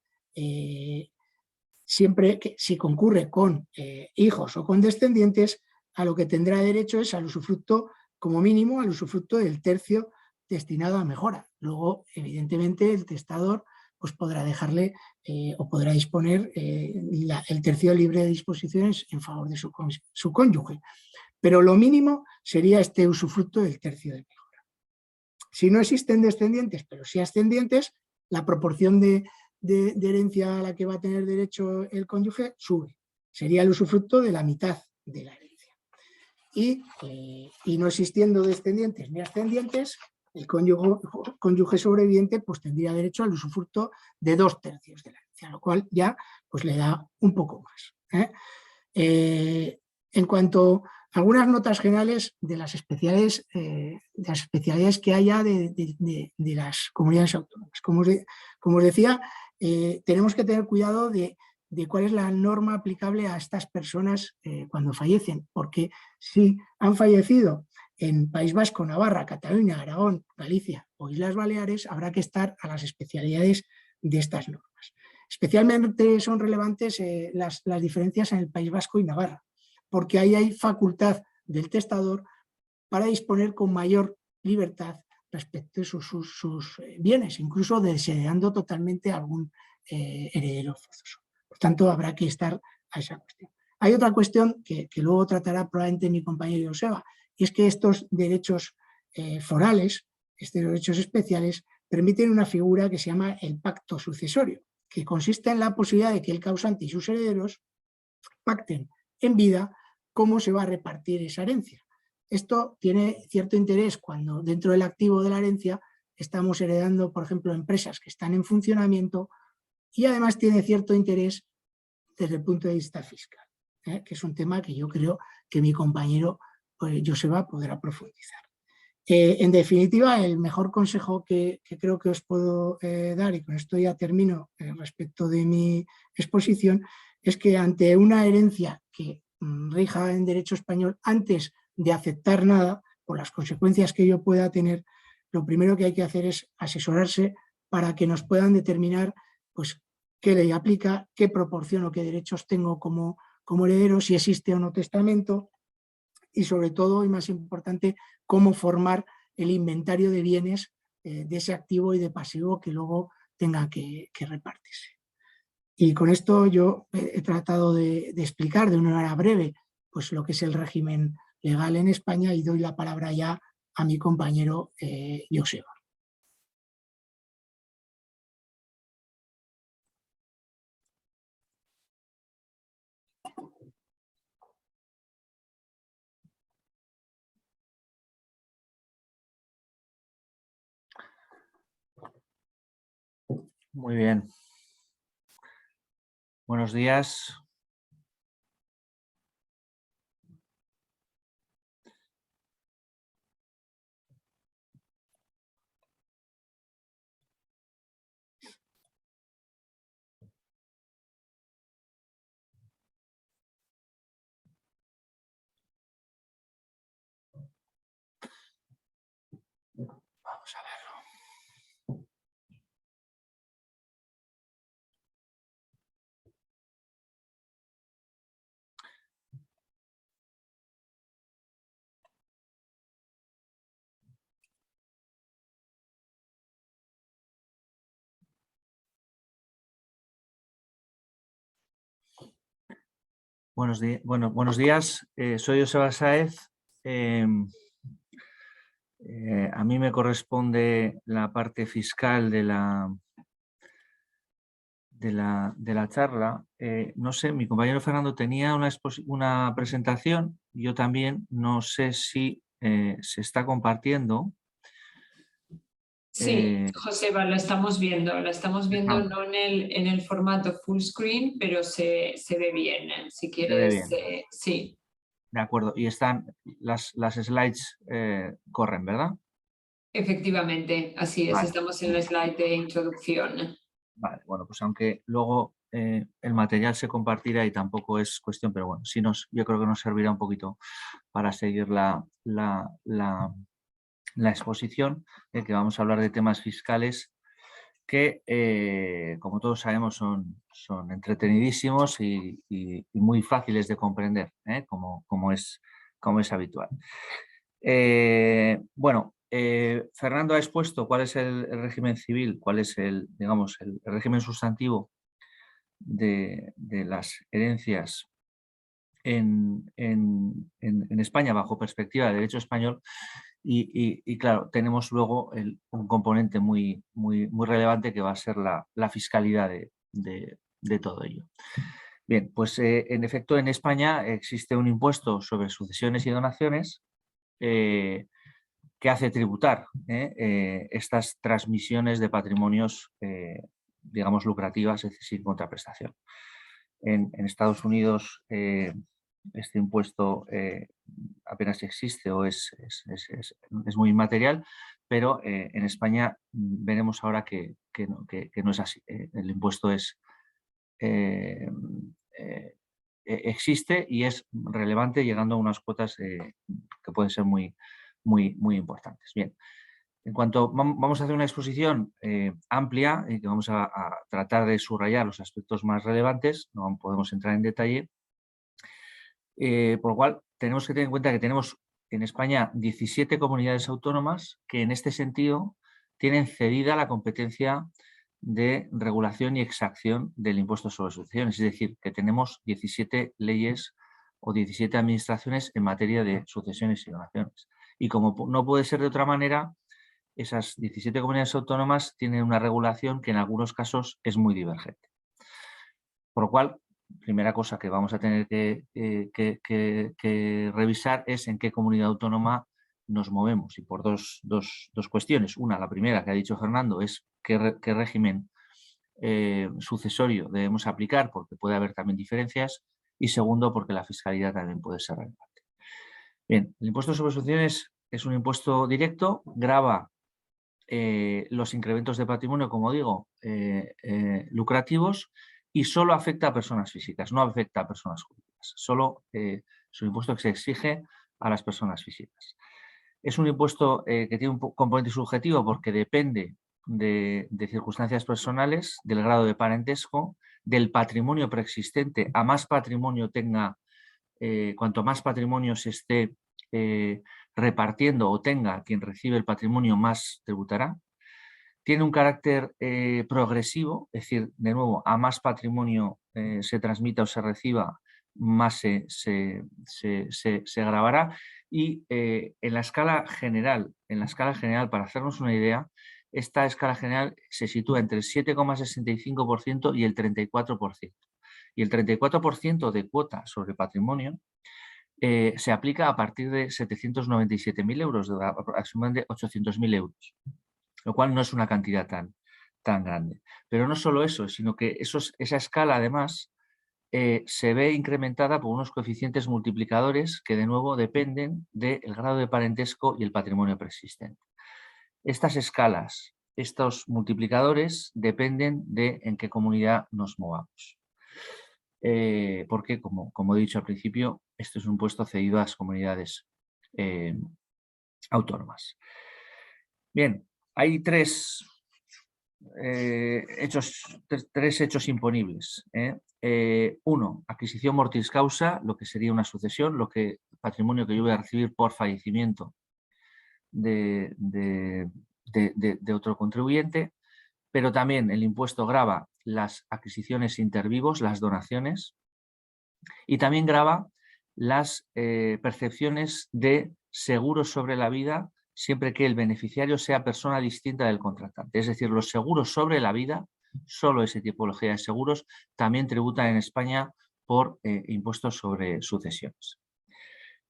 siempre que si concurre con hijos o con descendientes, a lo que tendrá derecho es al usufructo, como mínimo, al usufructo del tercio destinado a mejora. Luego, evidentemente, el testador pues podrá dejarle o podrá disponer el tercio libre de disposiciones en favor de su cónyuge. Pero lo mínimo sería este usufructo del tercio de mejora. Si no existen descendientes, pero sí ascendientes, la proporción de herencia a la que va a tener derecho el cónyuge sube. Sería el usufructo de la mitad de la herencia. Y no existiendo descendientes ni ascendientes, el cónyuge sobreviviente pues tendría derecho al usufructo de 2/3 de la herencia, lo cual ya pues le da un poco más. En cuanto a algunas notas generales de las especialidades que haya de las comunidades autónomas. Como os decía, tenemos que tener cuidado de cuál es la norma aplicable a estas personas cuando fallecen, porque si han fallecido en País Vasco, Navarra, Cataluña, Aragón, Galicia o Islas Baleares, habrá que estar a las especialidades de estas normas. Especialmente son relevantes las diferencias en el País Vasco y Navarra, porque ahí hay facultad del testador para disponer con mayor libertad respecto a sus bienes, incluso desheredando totalmente a algún heredero forzoso. Por tanto, habrá que estar a esa cuestión. Hay otra cuestión que luego tratará probablemente mi compañero Joseba, y es que estos derechos forales, estos derechos especiales, permiten una figura que se llama el pacto sucesorio, que consiste en la posibilidad de que el causante y sus herederos pacten en vida cómo se va a repartir esa herencia. Esto tiene cierto interés cuando dentro del activo de la herencia estamos heredando, por ejemplo, empresas que están en funcionamiento, y además tiene cierto interés desde el punto de vista fiscal, que es un tema que yo creo que mi compañero Joseba podrá profundizar. En definitiva, el mejor consejo que creo que os puedo dar, y con esto ya termino respecto de mi exposición, es que ante una herencia que rija en derecho español, antes de aceptar nada, por las consecuencias que ello pueda tener, lo primero que hay que hacer es asesorarse para que nos puedan determinar pues, qué ley aplica, qué proporción o qué derechos tengo como heredero, si existe o no testamento, y sobre todo, y más importante, cómo formar el inventario de bienes de ese activo y de pasivo que luego tenga que repartirse. Y con esto yo he tratado de explicar de una manera breve pues, lo que es el régimen legal en España y doy la palabra ya a mi compañero Joseba. Muy bien. Buenos días. Vamos a verlo. Buenos días. Soy Joseba Sáez. A mí me corresponde la parte fiscal de la charla. No sé, mi compañero Fernando tenía una presentación, yo también, no sé si se está compartiendo. Sí, Joseba, la estamos viendo no en el formato full screen, pero se ve bien. Si Se ve quieres, bien. sí. De acuerdo, y están las slides corren, ¿verdad? Efectivamente, así es, Vale. estamos en el slide de introducción. Vale, bueno, pues aunque luego el material se compartirá y tampoco es cuestión, pero bueno, yo creo que nos servirá un poquito para seguir la exposición, que vamos a hablar de temas fiscales que, como todos sabemos, son entretenidísimos y muy fáciles de comprender, como es habitual. Bueno, Fernando ha expuesto cuál es el régimen civil, cuál es digamos, el régimen sustantivo de las herencias en España bajo perspectiva de derecho español y claro, tenemos luego un componente muy relevante que va a ser la fiscalidad de todo ello. Bien, pues en efecto en España existe un impuesto sobre sucesiones y donaciones que hace tributar estas transmisiones de patrimonios, digamos, lucrativas, es decir, sin contraprestación. En Estados Unidos este impuesto apenas existe o es muy inmaterial, pero en España veremos ahora que no es así. El impuesto existe y es relevante, llegando a unas cuotas que pueden ser muy importantes. Bien, en cuanto vamos a hacer una exposición amplia y que vamos a tratar de subrayar los aspectos más relevantes, no podemos entrar en detalle, por lo cual tenemos que tener en cuenta que tenemos en España 17 comunidades autónomas que en este sentido tienen cedida la competencia de regulación y exacción del impuesto sobre sucesiones, es decir, que tenemos 17 leyes o 17 administraciones en materia de sucesiones y donaciones. Y como no puede ser de otra manera, esas 17 comunidades autónomas tienen una regulación que en algunos casos es muy divergente. Por lo cual, primera cosa que vamos a tener que revisar es en qué comunidad autónoma nos movemos, y por dos cuestiones. Una, la primera que ha dicho Fernando, es qué régimen sucesorio debemos aplicar, porque puede haber también diferencias, y segundo, porque la fiscalidad también puede ser relevante. Bien, el impuesto sobre sucesiones es un impuesto directo, grava los incrementos de patrimonio, como digo, lucrativos, y solo afecta a personas físicas, no afecta a personas jurídicas. Solo es un impuesto que se exige a las personas físicas. Es un impuesto que tiene un componente subjetivo porque depende de circunstancias personales, del grado de parentesco, del patrimonio preexistente. A más patrimonio tenga, cuanto más patrimonio se esté repartiendo o tenga quien recibe el patrimonio, más tributará. Tiene un carácter progresivo, es decir, de nuevo, a más patrimonio se transmita o se reciba, más se grabará. Y en la escala general, para hacernos una idea, esta escala general se sitúa entre el 7,65% y el 34%. Y el 34% de cuota sobre patrimonio se aplica a partir de 797.000 euros, de aproximadamente 800.000 euros, lo cual no es una cantidad tan grande. Pero no solo eso, sino que esa escala además se ve incrementada por unos coeficientes multiplicadores que de nuevo dependen del grado de parentesco y el patrimonio preexistente. Estas escalas, estos multiplicadores dependen de en qué comunidad nos movamos. Porque, como he dicho al principio, esto es un impuesto cedido a las comunidades autónomas. Bien, hay tres hechos imponibles. Uno, adquisición mortis causa, lo que sería una sucesión, patrimonio que yo voy a recibir por fallecimiento de otro contribuyente, pero también el impuesto grava las adquisiciones inter vivos, las donaciones, y también grava las percepciones de seguros sobre la vida, siempre que el beneficiario sea persona distinta del contratante. Es decir, los seguros sobre la vida, solo esa tipología de seguros, también tributan en España por impuestos sobre sucesiones.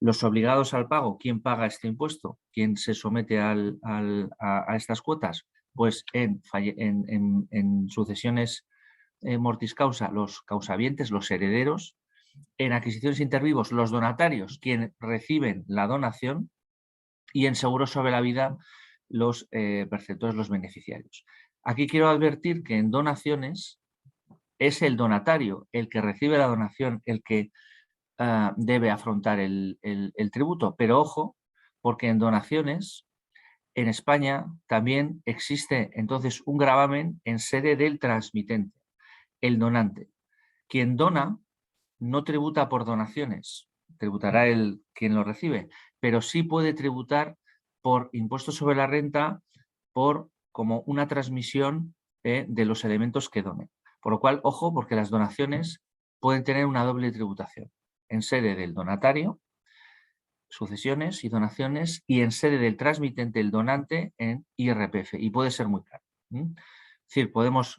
Los obligados al pago, ¿quién paga este impuesto? ¿Quién se somete a estas cuotas? Pues en sucesiones mortis causa, los causavientes, los herederos. En adquisiciones intervivos, los donatarios, quienes reciben la donación. Y en seguros sobre la vida, los perceptores, los beneficiarios. Aquí quiero advertir que en donaciones es el donatario el que recibe la donación, el que debe afrontar el tributo. Pero ojo, porque en donaciones, en España también existe entonces un gravamen en sede del transmitente, el donante. Quien dona no tributa por donaciones, tributará quien lo recibe, pero sí puede tributar por impuestos sobre la renta como una transmisión de los elementos que donen. Por lo cual, ojo, porque las donaciones pueden tener una doble tributación, en sede del donatario, sucesiones y donaciones, y en sede del transmitente, el donante, en IRPF, y puede ser muy caro. Es decir,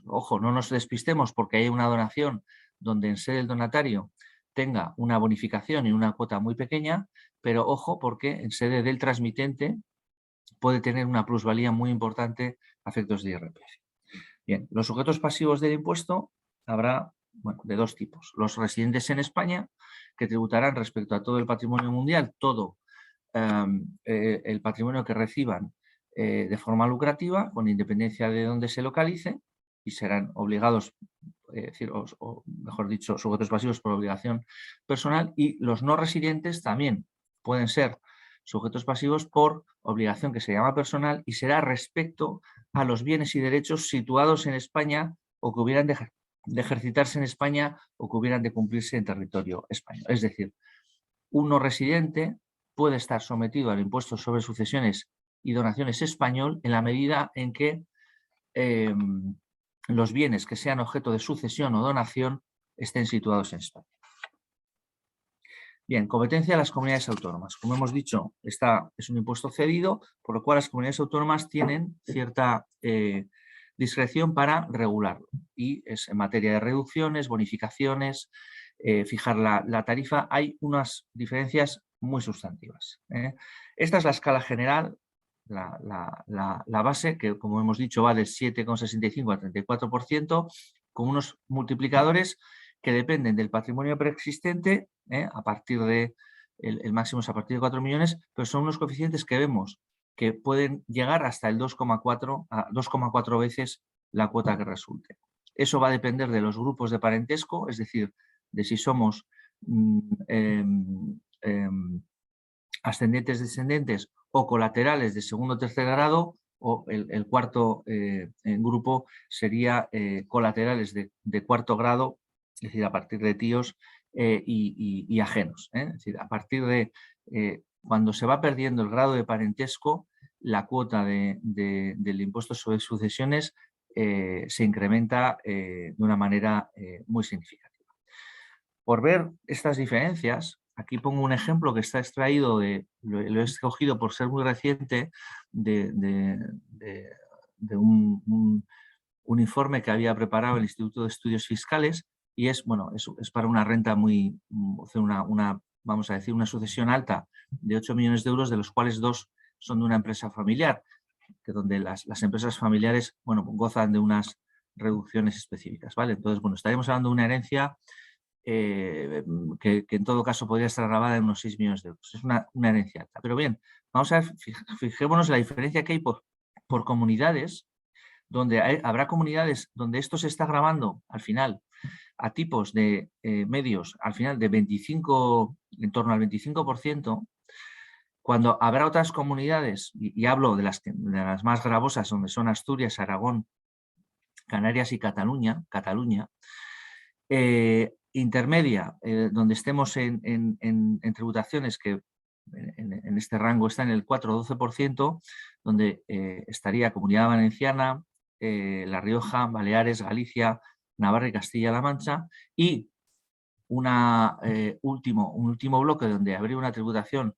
ojo, no nos despistemos porque hay una donación donde en sede del donatario tenga una bonificación y una cuota muy pequeña, pero ojo porque en sede del transmitente puede tener una plusvalía muy importante a efectos de IRPF. Bien, los sujetos pasivos del impuesto habrá de dos tipos. Los residentes en España, que tributarán respecto a todo el patrimonio mundial, todo el patrimonio que reciban de forma lucrativa, con independencia de dónde se localice, y serán obligados, o mejor dicho, sujetos pasivos por obligación personal, y los no residentes también pueden ser sujetos pasivos por obligación que se llama personal y será respecto a los bienes y derechos situados en España o que hubieran de ejercitarse en España o que hubieran de cumplirse en territorio español. Es decir, un no residente puede estar sometido al impuesto sobre sucesiones y donaciones español en la medida en que los bienes que sean objeto de sucesión o donación estén situados en España. Bien, competencia de las comunidades autónomas. Como hemos dicho, es un impuesto cedido, por lo cual las comunidades autónomas tienen cierta discreción para regularlo. Y es en materia de reducciones, bonificaciones, fijar la tarifa, hay unas diferencias muy sustantivas. Esta es la escala general, la base, que como hemos dicho va del 7,65 al 34%, con unos multiplicadores que dependen del patrimonio preexistente, a partir de, el máximo es a partir de 4 millones, pero son unos coeficientes que vemos que pueden llegar hasta el 2,4 veces la cuota que resulte. Eso va a depender de los grupos de parentesco, es decir, de si somos ascendentes, descendentes o colaterales de segundo o tercer grado, o el cuarto grupo sería colaterales de cuarto grado, es decir, a partir de tíos y ajenos. Es decir, a partir de cuando se va perdiendo el grado de parentesco, la cuota del impuesto sobre sucesiones se incrementa de una manera muy significativa. Por ver estas diferencias, aquí pongo un ejemplo que está extraído, lo he escogido por ser muy reciente, de un informe que había preparado el Instituto de Estudios Fiscales, y es para una renta vamos a decir, una sucesión alta de 8 millones de euros, de los cuales 2 son de una empresa familiar, que donde las empresas familiares gozan de unas reducciones específicas, ¿vale? Entonces, estaríamos hablando de una herencia que en todo caso podría estar grabada en unos 6 millones de euros. Es una herencia alta. Pero bien, vamos a ver, fijémonos en la diferencia que hay por comunidades, donde habrá comunidades donde esto se está grabando al final a tipos de medios, al final de 25, en torno al 25%, cuando habrá otras comunidades, y hablo de las más gravosas, donde son Asturias, Aragón, Canarias y Cataluña, intermedia, donde estemos en tributaciones que en este rango está en el 4 o 12%, donde estaría Comunidad Valenciana, La Rioja, Baleares, Galicia, Navarra y Castilla-La Mancha, y un último bloque donde habría una tributación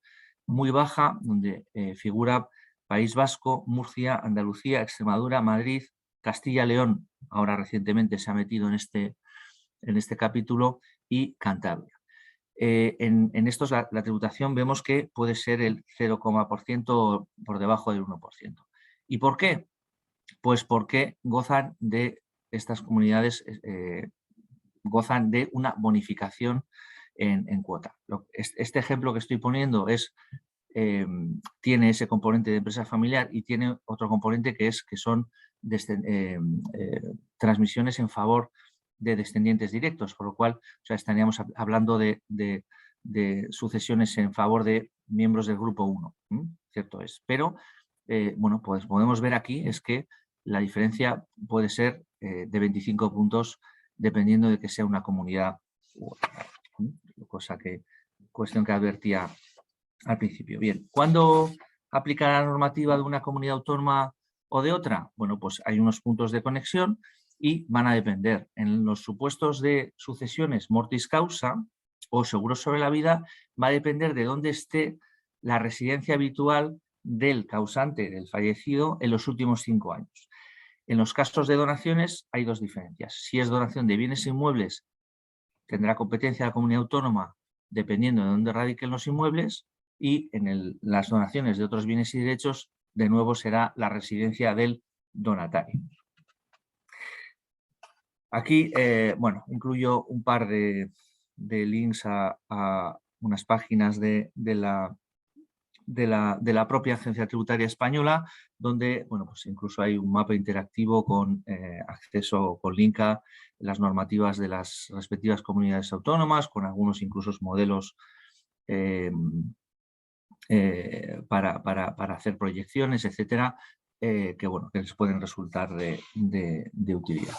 muy baja, donde figura País Vasco, Murcia, Andalucía, Extremadura, Madrid, Castilla-León, ahora recientemente se ha metido en este capítulo, y Cantabria. En estos la tributación vemos que puede ser el 0,% por debajo del 1%. ¿Y por qué? Pues porque gozan de estas comunidades, gozan de una bonificación en cuota. Este ejemplo que estoy poniendo tiene ese componente de empresa familiar y tiene otro componente que son transmisiones en favor de descendientes directos, por lo cual estaríamos hablando de sucesiones en favor de miembros del grupo 1, cierto es. Pero, pues podemos ver aquí es que la diferencia puede ser de 25 puntos dependiendo de que sea una comunidad u otra. Cuestión que advertía al principio. Bien, ¿cuándo aplica la normativa de una comunidad autónoma o de otra? Bueno, pues hay unos puntos de conexión y van a depender. En los supuestos de sucesiones mortis causa o seguros sobre la vida, va a depender de dónde esté la residencia habitual del causante, del fallecido, en los últimos 5 años. En los casos de donaciones hay 2 diferencias. Si es donación de bienes inmuebles, tendrá competencia la comunidad autónoma dependiendo de dónde radiquen los inmuebles, y en las donaciones de otros bienes y derechos, de nuevo será la residencia del donatario. Aquí, incluyo un par de links a unas páginas de la propia Agencia Tributaria Española, donde pues incluso hay un mapa interactivo con acceso con link a las normativas de las respectivas comunidades autónomas, con algunos incluso modelos para hacer proyecciones, etcétera, que les pueden resultar de utilidad.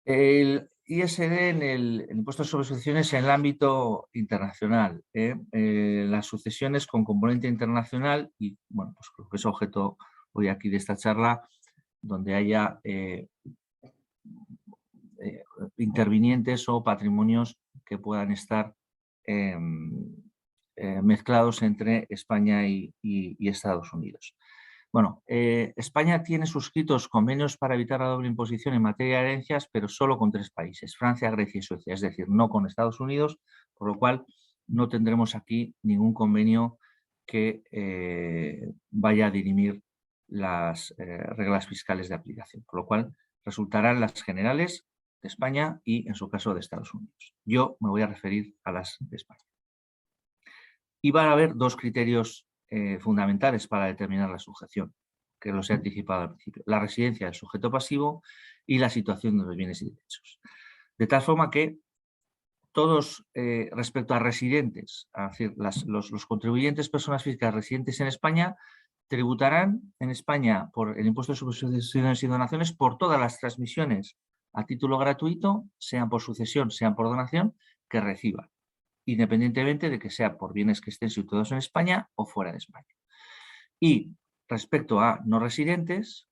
El ISD en el impuesto sobre sucesiones en el ámbito internacional. Las sucesiones con componente internacional, y pues creo que es objeto hoy aquí de esta charla, donde haya intervinientes o patrimonios que puedan estar mezclados entre España y Estados Unidos. España tiene suscritos convenios para evitar la doble imposición en materia de herencias, pero solo con 3 países, Francia, Grecia y Suecia, es decir, no con Estados Unidos, por lo cual no tendremos aquí ningún convenio que vaya a dirimir las reglas fiscales de aplicación, por lo cual resultarán las generales de España y, en su caso, de Estados Unidos. Yo me voy a referir a las de España. Y van a haber 2 criterios fundamentales para determinar la sujeción, que los he anticipado al principio: la residencia del sujeto pasivo y la situación de los bienes y derechos. De tal forma que todos, respecto a residentes, es decir, los contribuyentes personas físicas residentes en España, tributarán en España por el impuesto sobre sucesiones y donaciones por todas las transmisiones a título gratuito, sean por sucesión, sean por donación, que reciban, independientemente de que sea por bienes que estén situados en España o fuera de España. Y respecto a no residentes,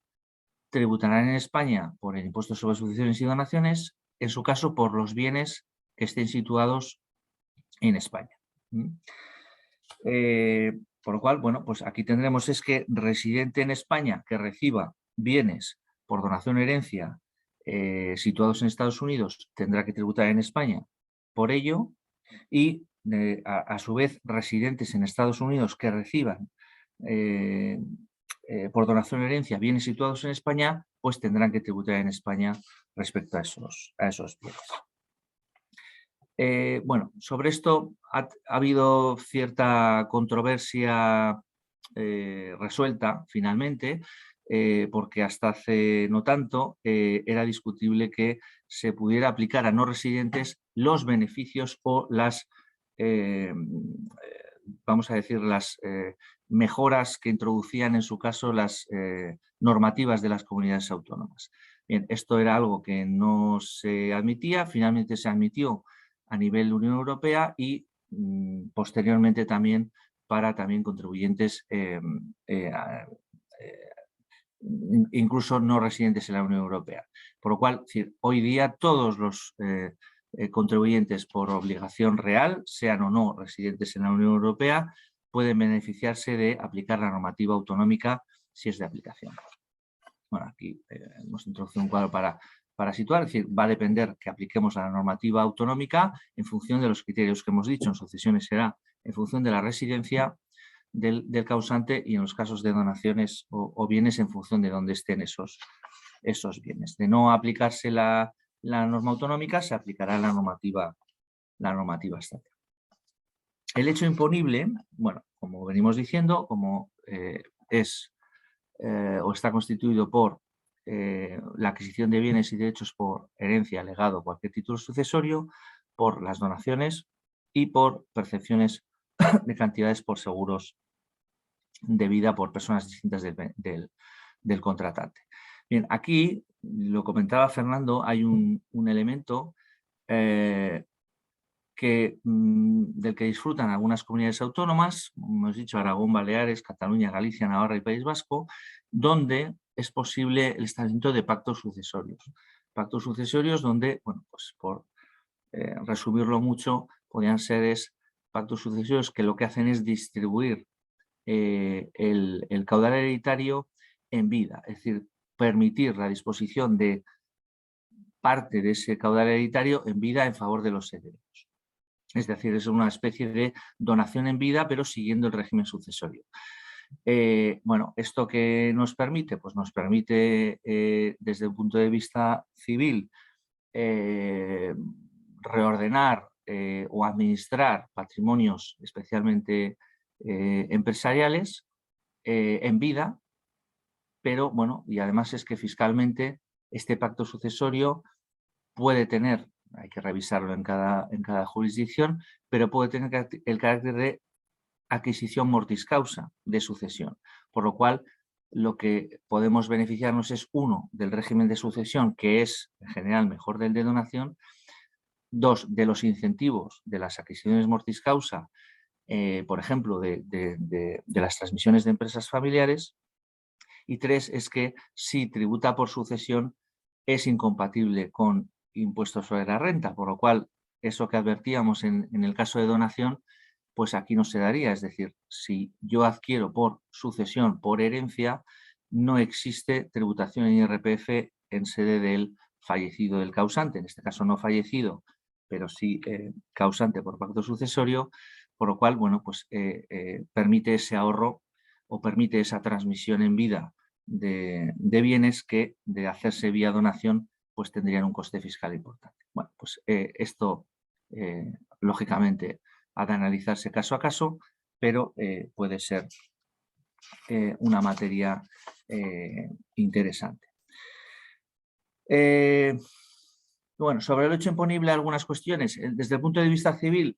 tributarán en España por el impuesto sobre sucesiones y donaciones, en su caso por los bienes que estén situados en España. Por lo cual, bueno, pues aquí tendremos es que residente en España que reciba bienes por donación o herencia situados en Estados Unidos tendrá que tributar en España por ello, y a su vez residentes en Estados Unidos que reciban por donación o herencia bienes situados en España, pues tendrán que tributar en España respecto a esos bienes. Bueno, sobre esto ha habido cierta controversia resuelta finalmente, porque hasta hace no tanto era discutible que se pudiera aplicar a no residentes los beneficios o las, vamos a decir, las mejoras que introducían en su caso las normativas de las comunidades autónomas. Bien, esto era algo que no se admitía, finalmente se admitió a nivel Unión Europea y posteriormente también para contribuyentes incluso no residentes en la Unión Europea. Por lo cual, hoy día todos los contribuyentes por obligación real, sean o no residentes en la Unión Europea, pueden beneficiarse de aplicar la normativa autonómica si es de aplicación. Bueno, aquí hemos introducido un cuadro para situar, es decir, va a depender que apliquemos la normativa autonómica en función de los criterios que hemos dicho. En sucesiones será en función de la residencia del causante y en los casos de donaciones o bienes en función de dónde estén esos bienes. De no aplicarse la norma autonómica, se aplicará la normativa estatal. El hecho imponible, bueno, como venimos diciendo, como es o está constituido por la adquisición de bienes y derechos por herencia, legado o cualquier título sucesorio, por las donaciones y por percepciones de cantidades por seguros de vida por personas distintas del contratante. Bien, aquí, lo comentaba Fernando, hay un elemento del que disfrutan algunas comunidades autónomas, como hemos dicho, Aragón, Baleares, Cataluña, Galicia, Navarra y País Vasco, donde es posible el establecimiento de pactos sucesorios. Pactos sucesorios donde, bueno, pues por resumirlo mucho, podrían ser pactos sucesorios que lo que hacen es distribuir el caudal hereditario en vida, es decir, permitir la disposición de parte de ese caudal hereditario en vida en favor de los herederos. Es decir, es una especie de donación en vida, pero siguiendo el régimen sucesorio. Bueno, ¿esto qué nos permite? Pues nos permite, desde el punto de vista civil, reordenar o administrar patrimonios especialmente empresariales en vida, pero bueno, y además es que fiscalmente este pacto sucesorio puede tener, hay que revisarlo en cada jurisdicción, pero puede tener el carácter de adquisición mortis causa de sucesión, por lo cual lo que podemos beneficiarnos es, uno, del régimen de sucesión, que es en general mejor del de donación; dos, de los incentivos de las adquisiciones mortis causa, por ejemplo, de las transmisiones de empresas familiares; y tres, es que si tributa por sucesión es incompatible con impuestos sobre la renta, por lo cual eso que advertíamos en el caso de donación, pues aquí no se daría. Es decir, si yo adquiero por sucesión, por herencia, no existe tributación en IRPF en sede del fallecido del causante, en este caso no fallecido, pero sí causante por pacto sucesorio, por lo cual, bueno, pues permite ese ahorro o permite esa transmisión en vida de bienes que, de hacerse vía donación, pues tendrían un coste fiscal importante. Bueno, pues esto, lógicamente, ha de analizarse caso a caso, pero puede ser una materia interesante. Bueno, sobre el hecho imponible, algunas cuestiones. Desde el punto de vista civil,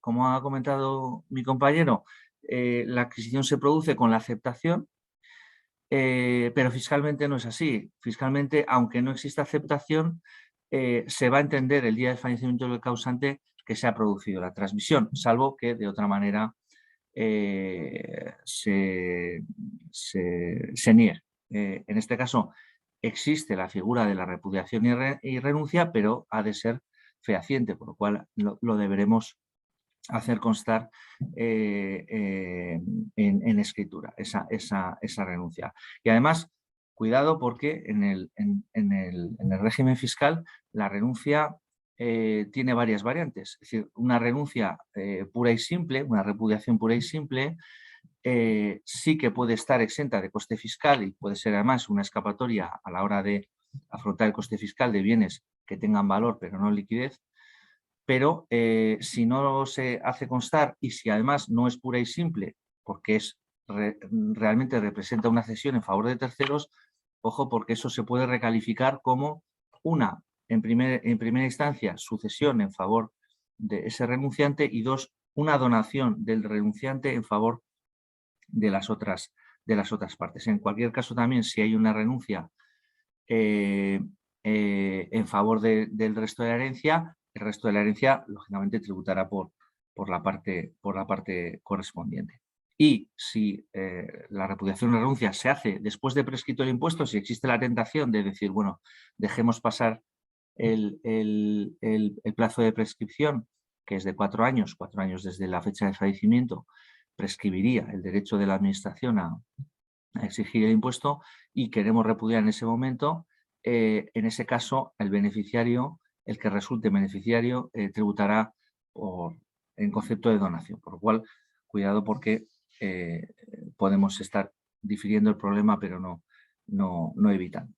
como ha comentado mi compañero, la adquisición se produce con la aceptación, pero fiscalmente no es así. Fiscalmente, aunque no exista aceptación, se va a entender el día del fallecimiento del causante que se ha producido la transmisión, salvo que de otra manera se niegue. En este caso existe la figura de la repudiación y renuncia, pero ha de ser fehaciente, por lo cual lo deberemos hacer constar en escritura, esa renuncia. Y además, cuidado porque en el régimen fiscal la renuncia tiene varias variantes. Es decir, una renuncia pura y simple, una repudiación pura y simple, sí que puede estar exenta de coste fiscal y puede ser además una escapatoria a la hora de afrontar el coste fiscal de bienes que tengan valor pero no liquidez. Pero si no se hace constar y si además no es pura y simple, porque realmente representa una cesión en favor de terceros, ojo, porque eso se puede recalificar como una, en primera instancia, sucesión en favor de ese renunciante y dos, una donación del renunciante en favor de las otras partes. En cualquier caso también, si hay una renuncia en favor del resto de la herencia, el resto de la herencia lógicamente tributará por la parte correspondiente. Y si la repudiación o renuncia se hace después de prescrito el impuesto, si existe la tentación de decir, bueno, dejemos pasar el plazo de prescripción, que es de 4 años desde la fecha de fallecimiento, prescribiría el derecho de la administración a exigir el impuesto y queremos repudiar en ese momento, en ese caso el beneficiario, el que resulte beneficiario, tributará en concepto de donación, por lo cual cuidado porque podemos estar difiriendo el problema pero no evitando.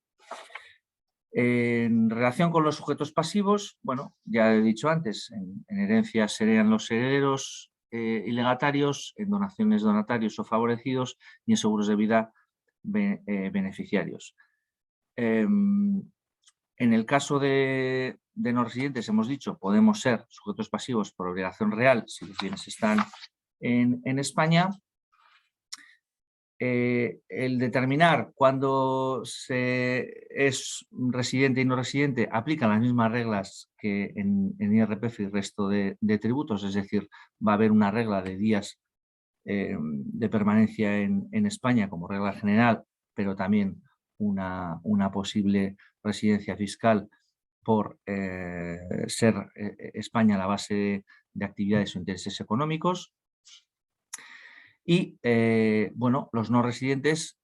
En relación con los sujetos pasivos, bueno, ya he dicho antes, en herencias serían los herederos y legatarios, en donaciones donatarios o favorecidos y en seguros de vida beneficiarios. En el caso de no residentes, hemos dicho, podemos ser sujetos pasivos por obligación real si los bienes están en España. El determinar cuándo se es residente y no residente aplica las mismas reglas que en IRPF y el resto de tributos, es decir, va a haber una regla de días de permanencia en España como regla general, pero también una posible residencia fiscal por ser España la base de actividades o intereses económicos. Y, bueno, los no residentes,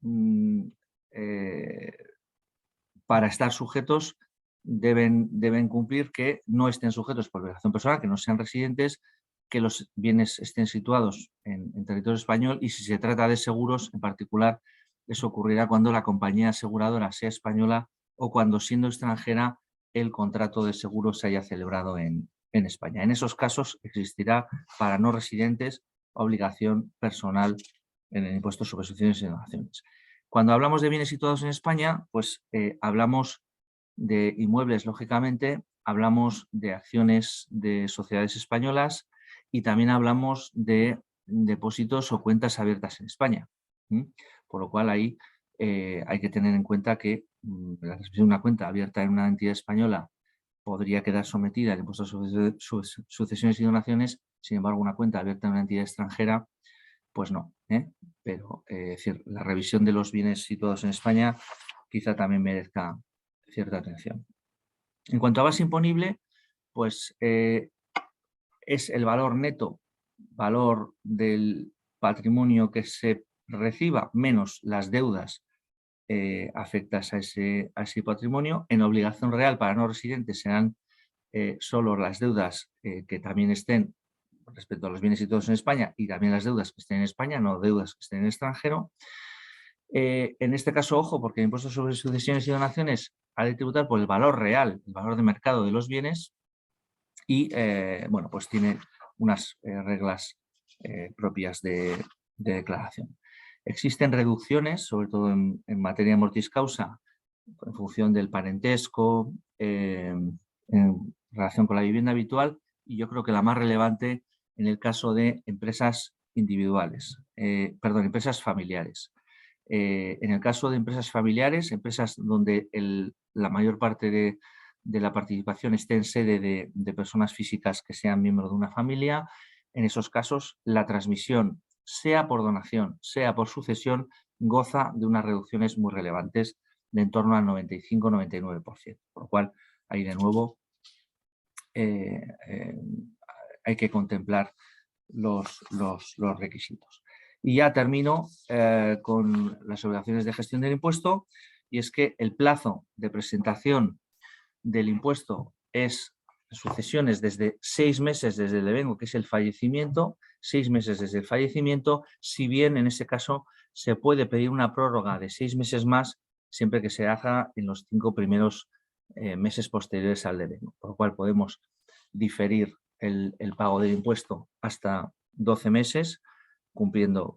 para estar sujetos, deben cumplir que no estén sujetos por obligación personal, que no sean residentes, que los bienes estén situados en territorio español y si se trata de seguros, en particular, eso ocurrirá cuando la compañía aseguradora sea española o cuando, siendo extranjera, el contrato de seguro se haya celebrado en España. En esos casos existirá para no residentes obligación personal en el impuesto sobre sucesiones y donaciones. Cuando hablamos de bienes situados en España, pues hablamos de inmuebles, lógicamente, hablamos de acciones de sociedades españolas y también hablamos de depósitos o cuentas abiertas en España. Por lo cual ahí hay que tener en cuenta que la transmisión de una cuenta abierta en una entidad española podría quedar sometida al impuesto sobre sucesiones y donaciones, sin embargo una cuenta abierta en una entidad extranjera, pues no. Pero es decir, la revisión de los bienes situados en España quizá también merezca cierta atención. En cuanto a base imponible, pues es el valor neto, valor del patrimonio que se reciba menos las deudas afectas a ese patrimonio. En obligación real para no residentes serán solo las deudas que también estén respecto a los bienes situados en España y también las deudas que estén en España, no deudas que estén en el extranjero. En este caso, ojo, porque el impuesto sobre sucesiones y donaciones ha de tributar por el valor real, el valor de mercado de los bienes y, bueno, pues tiene unas reglas propias de declaración. Existen reducciones, sobre todo en materia de mortis causa, en función del parentesco, en relación con la vivienda habitual, y yo creo que la más relevante en el caso de empresas individuales, empresas familiares. En el caso de empresas familiares, empresas donde la mayor parte de la participación esté en sede de personas físicas que sean miembros de una familia, en esos casos la transmisión sea por donación, sea por sucesión, goza de unas reducciones muy relevantes de en torno al 95-99%. Por lo cual, ahí de nuevo hay que contemplar los requisitos. Y ya termino con las obligaciones de gestión del impuesto, y es que el plazo de presentación del impuesto es sucesiones desde 6 meses desde el devengo, que es el fallecimiento, 6 meses desde el fallecimiento, si bien en ese caso se puede pedir una prórroga de 6 meses más, siempre que se haga en los 5 primeros meses posteriores al devengo, por lo cual podemos diferir el pago del impuesto hasta 12 meses,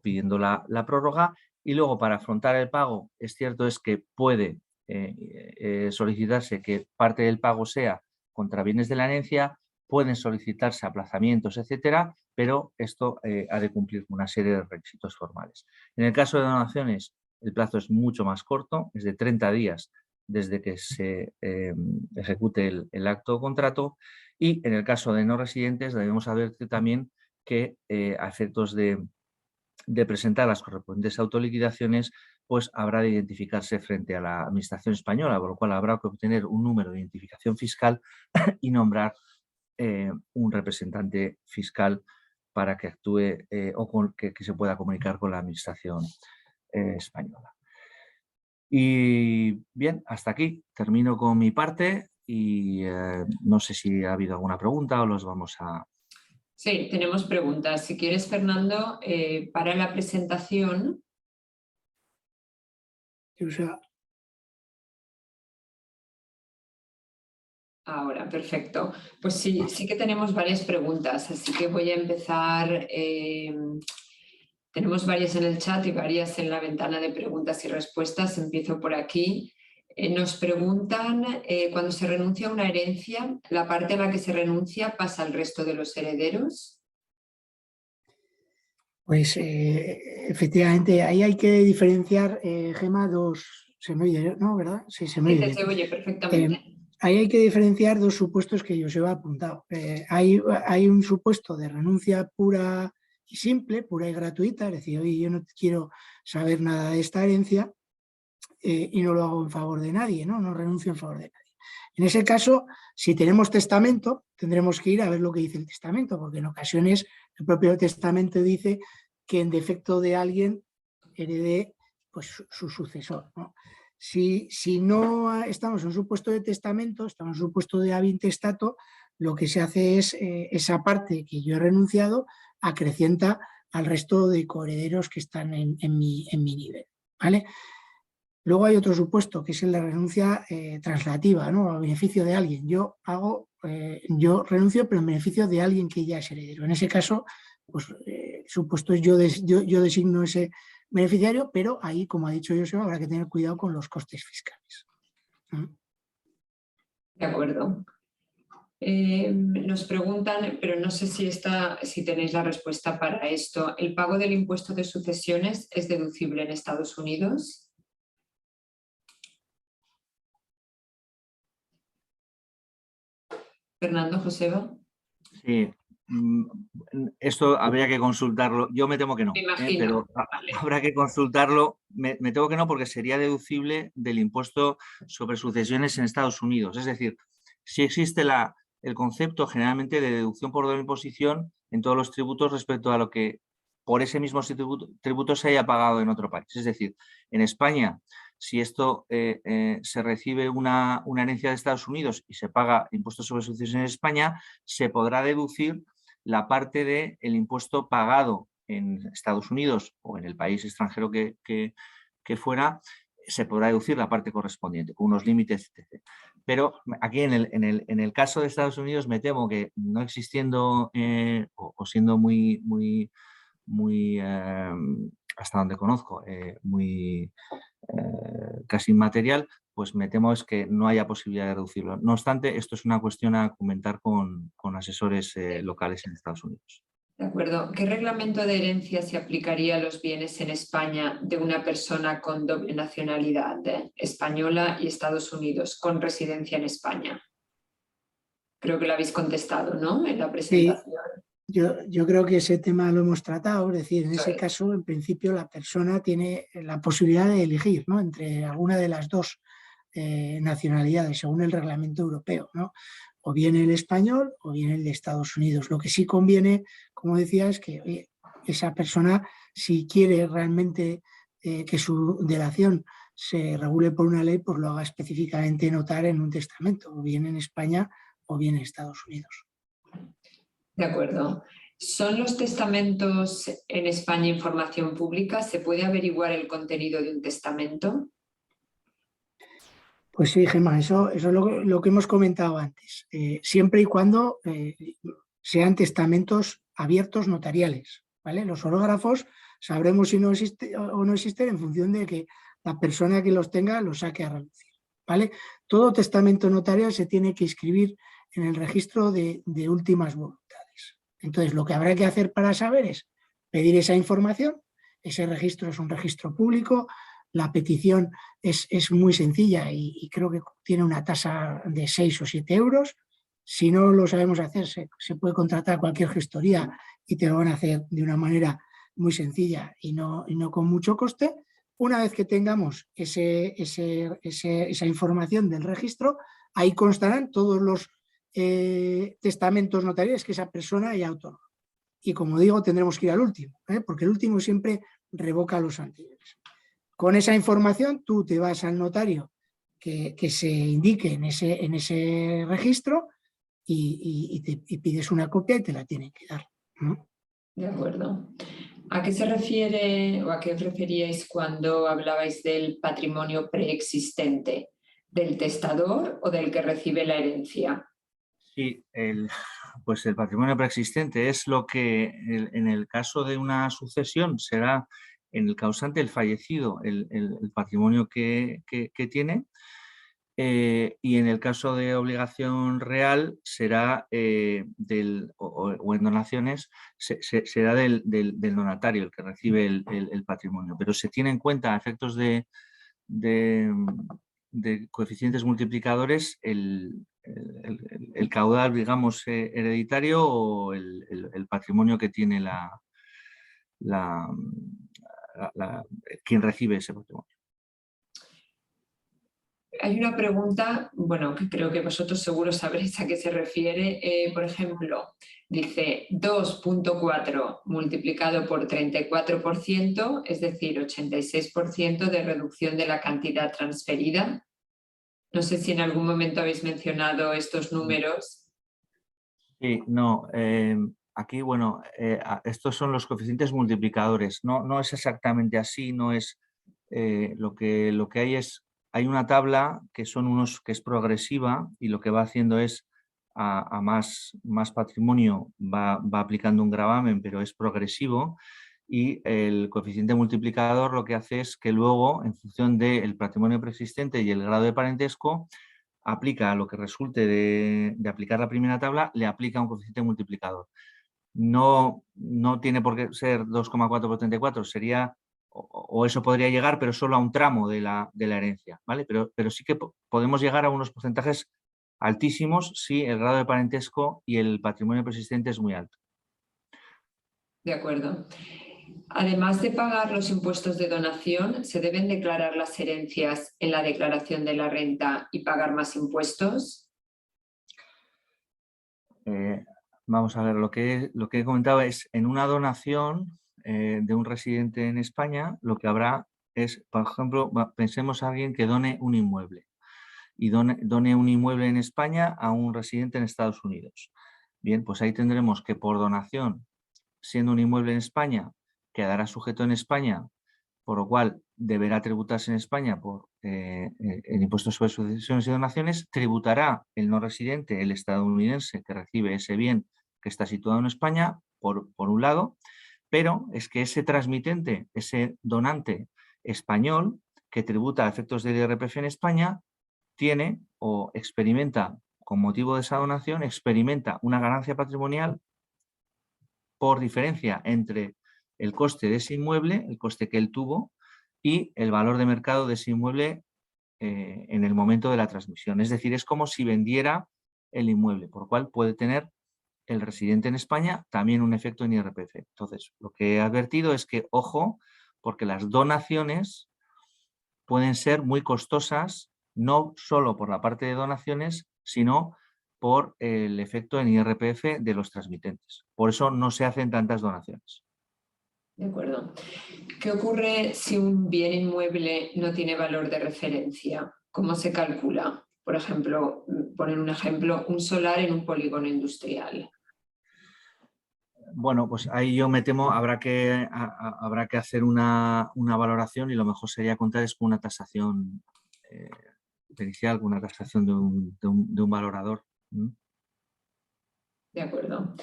pidiendo la prórroga, y luego para afrontar el pago, es cierto es que puede solicitarse que parte del pago sea contra bienes de la herencia, pueden solicitarse aplazamientos, etcétera, pero esto ha de cumplir una serie de requisitos formales. En el caso de donaciones, el plazo es mucho más corto, es de 30 días desde que se ejecute el acto o contrato, y en el caso de no residentes debemos advertir también que a efectos de presentar las correspondientes autoliquidaciones, pues habrá de identificarse frente a la Administración española, por lo cual habrá que obtener un número de identificación fiscal y nombrar un representante fiscal para que actúe o que se pueda comunicar con la Administración española. Y bien, hasta aquí termino con mi parte y no sé si ha habido alguna pregunta o los vamos a... Sí, tenemos preguntas. Si quieres, Fernando, para la presentación. Ahora, perfecto. Pues sí que tenemos varias preguntas, así que voy a empezar. Tenemos varias en el chat y varias en la ventana de preguntas y respuestas. Empiezo por aquí. Nos preguntan, cuando se renuncia a una herencia, ¿la parte a la que se renuncia pasa al resto de los herederos? Pues efectivamente, ahí hay que diferenciar, Gemma, dos... ¿Se me oye, no, verdad? Sí, se me oye. Se oye perfectamente. Ahí hay que diferenciar dos supuestos que yo os he apuntado. Hay un supuesto de renuncia pura y simple, pura y gratuita, es decir, oye, yo no quiero saber nada de esta herencia y no lo hago en favor de nadie, no renuncio en favor de nadie. En ese caso, si tenemos testamento, tendremos que ir a ver lo que dice el testamento, porque en ocasiones el propio testamento dice que en defecto de alguien herede pues, su sucesor, ¿no? Si no estamos en un supuesto de testamento, estamos en un supuesto de ab intestato, lo que se hace es esa parte que yo he renunciado acrecienta al resto de coherederos que están en mi nivel, ¿vale? Luego hay otro supuesto, que es el de renuncia translativa, ¿no? A beneficio de alguien. Yo renuncio, pero en beneficio de alguien que ya es heredero. En ese caso, pues supuesto es yo designo ese beneficiario, pero ahí, como ha dicho Joseba, habrá que tener cuidado con los costes fiscales. De acuerdo. Nos preguntan, pero no sé si tenéis la respuesta para esto. ¿El pago del impuesto de sucesiones es deducible en Estados Unidos? Fernando, Joseba. Sí, esto habría que consultarlo. Yo me temo que no, Me imagino. pero habrá que consultarlo. Me temo que no, porque sería deducible del impuesto sobre sucesiones en Estados Unidos. Es decir, si existe el concepto generalmente de deducción por doble imposición en todos los tributos respecto a lo que por ese mismo tributo se haya pagado en otro país. Es decir, en España, si esto se recibe una herencia de Estados Unidos y se paga impuesto sobre sucesiones en España, se podrá deducir la parte del impuesto pagado en Estados Unidos o en el país extranjero que fuera, se podrá deducir la parte correspondiente, con unos límites, etc. Pero aquí en el caso de Estados Unidos me temo que no existiendo o siendo muy hasta donde conozco, muy casi inmaterial, pues me temo es que no haya posibilidad de reducirlo. No obstante, esto es una cuestión a comentar con asesores locales en Estados Unidos. De acuerdo. ¿Qué reglamento de herencia se aplicaría a los bienes en España de una persona con doble nacionalidad, española y Estados Unidos, con residencia en España? Creo que lo habéis contestado, ¿no? En la presentación. Yo creo que ese tema lo hemos tratado, es decir, en ese Sí. caso, en principio, la persona tiene la posibilidad de elegir, ¿no?, entre alguna de las dos nacionalidades, según el reglamento europeo, ¿no? O bien el español o bien el de Estados Unidos. Lo que sí conviene, como decía, es que oye, esa persona, si quiere realmente que su delación se regule por una ley, pues lo haga específicamente notar en un testamento, o bien en España o bien en Estados Unidos. De acuerdo. ¿Son los testamentos en España información pública? ¿Se puede averiguar el contenido de un testamento? Pues sí, Gemma, eso es lo que hemos comentado antes. Siempre y cuando sean testamentos abiertos notariales, ¿vale? Los hológrafos sabremos si no existe o no existen en función de que la persona que los tenga los saque a relucir, ¿vale? Todo testamento notarial se tiene que inscribir en el registro de últimas voluntades. Entonces, lo que habrá que hacer para saber es pedir esa información. Ese registro es un registro público. La petición es muy sencilla y creo que tiene una tasa de 6 o 7 euros. Si no lo sabemos hacer, se puede contratar cualquier gestoría y te lo van a hacer de una manera muy sencilla y no con mucho coste. Una vez que tengamos esa información del registro, ahí constarán todos los testamentos notariales que esa persona haya otorgado. Y como digo, tendremos que ir al último, porque el último siempre revoca los anteriores. Con esa información tú te vas al notario que se indique en ese registro y pides una copia y te la tienen que dar, ¿no? De acuerdo. ¿A qué se refiere o a qué os referíais cuando hablabais del patrimonio preexistente? ¿Del testador o del que recibe la herencia? Sí, pues el patrimonio preexistente es lo que en el caso de una sucesión será en el causante, el fallecido, el patrimonio que tiene, y en el caso de obligación real será o en donaciones será del donatario el que recibe el patrimonio, pero se tiene en cuenta a efectos de coeficientes multiplicadores el caudal, digamos, hereditario o el patrimonio que tiene quien recibe ese patrimonio. Hay una pregunta, bueno, que creo que vosotros seguro sabréis a qué se refiere. Por ejemplo, dice 2.4 multiplicado por 34%, es decir, 86% de reducción de la cantidad transferida. No sé si en algún momento habéis mencionado estos números. Sí, no. Aquí, bueno, estos son los coeficientes multiplicadores. No es exactamente así, no es lo que hay una tabla que es progresiva y lo que va haciendo es a más patrimonio va aplicando un gravamen, pero es progresivo, y el coeficiente multiplicador lo que hace es que luego, en función del patrimonio preexistente y el grado de parentesco, aplica a lo que resulte de aplicar la primera tabla, le aplica un coeficiente multiplicador. No tiene por qué ser 2,4 por 34, sería, o eso podría llegar, pero solo a un tramo de la herencia, ¿vale? Pero sí que podemos llegar a unos porcentajes altísimos si el grado de parentesco y el patrimonio persistente es muy alto. De acuerdo. Además de pagar los impuestos de donación, ¿se deben declarar las herencias en la declaración de la renta y pagar más impuestos? Vamos a ver, lo que he comentado es, en una donación de un residente en España, lo que habrá es, por ejemplo, pensemos a alguien que done un inmueble y done un inmueble en España a un residente en Estados Unidos. Bien, pues ahí tendremos que por donación, siendo un inmueble en España, quedará sujeto en España, por lo cual deberá tributarse en España por el impuesto sobre sucesiones y donaciones, tributará el no residente, el estadounidense que recibe ese bien que está situado en España, por un lado, pero es que ese transmitente, ese donante español que tributa a efectos de IRPF en España, tiene o experimenta, con motivo de esa donación, experimenta una ganancia patrimonial por diferencia entre el coste de ese inmueble, el coste que él tuvo, y el valor de mercado de ese inmueble en el momento de la transmisión. Es decir, es como si vendiera el inmueble, por lo cual puede tener el residente en España, también un efecto en IRPF. Entonces, lo que he advertido es que, ojo, porque las donaciones pueden ser muy costosas, no solo por la parte de donaciones, sino por el efecto en IRPF de los transmitentes. Por eso no se hacen tantas donaciones. De acuerdo. ¿Qué ocurre si un bien inmueble no tiene valor de referencia? ¿Cómo se calcula? Por ejemplo, poner un ejemplo, un solar en un polígono industrial. Bueno, pues ahí yo me temo, habrá que hacer una valoración y lo mejor sería contar es con una tasación pericial, con una tasación de un valorador. De acuerdo.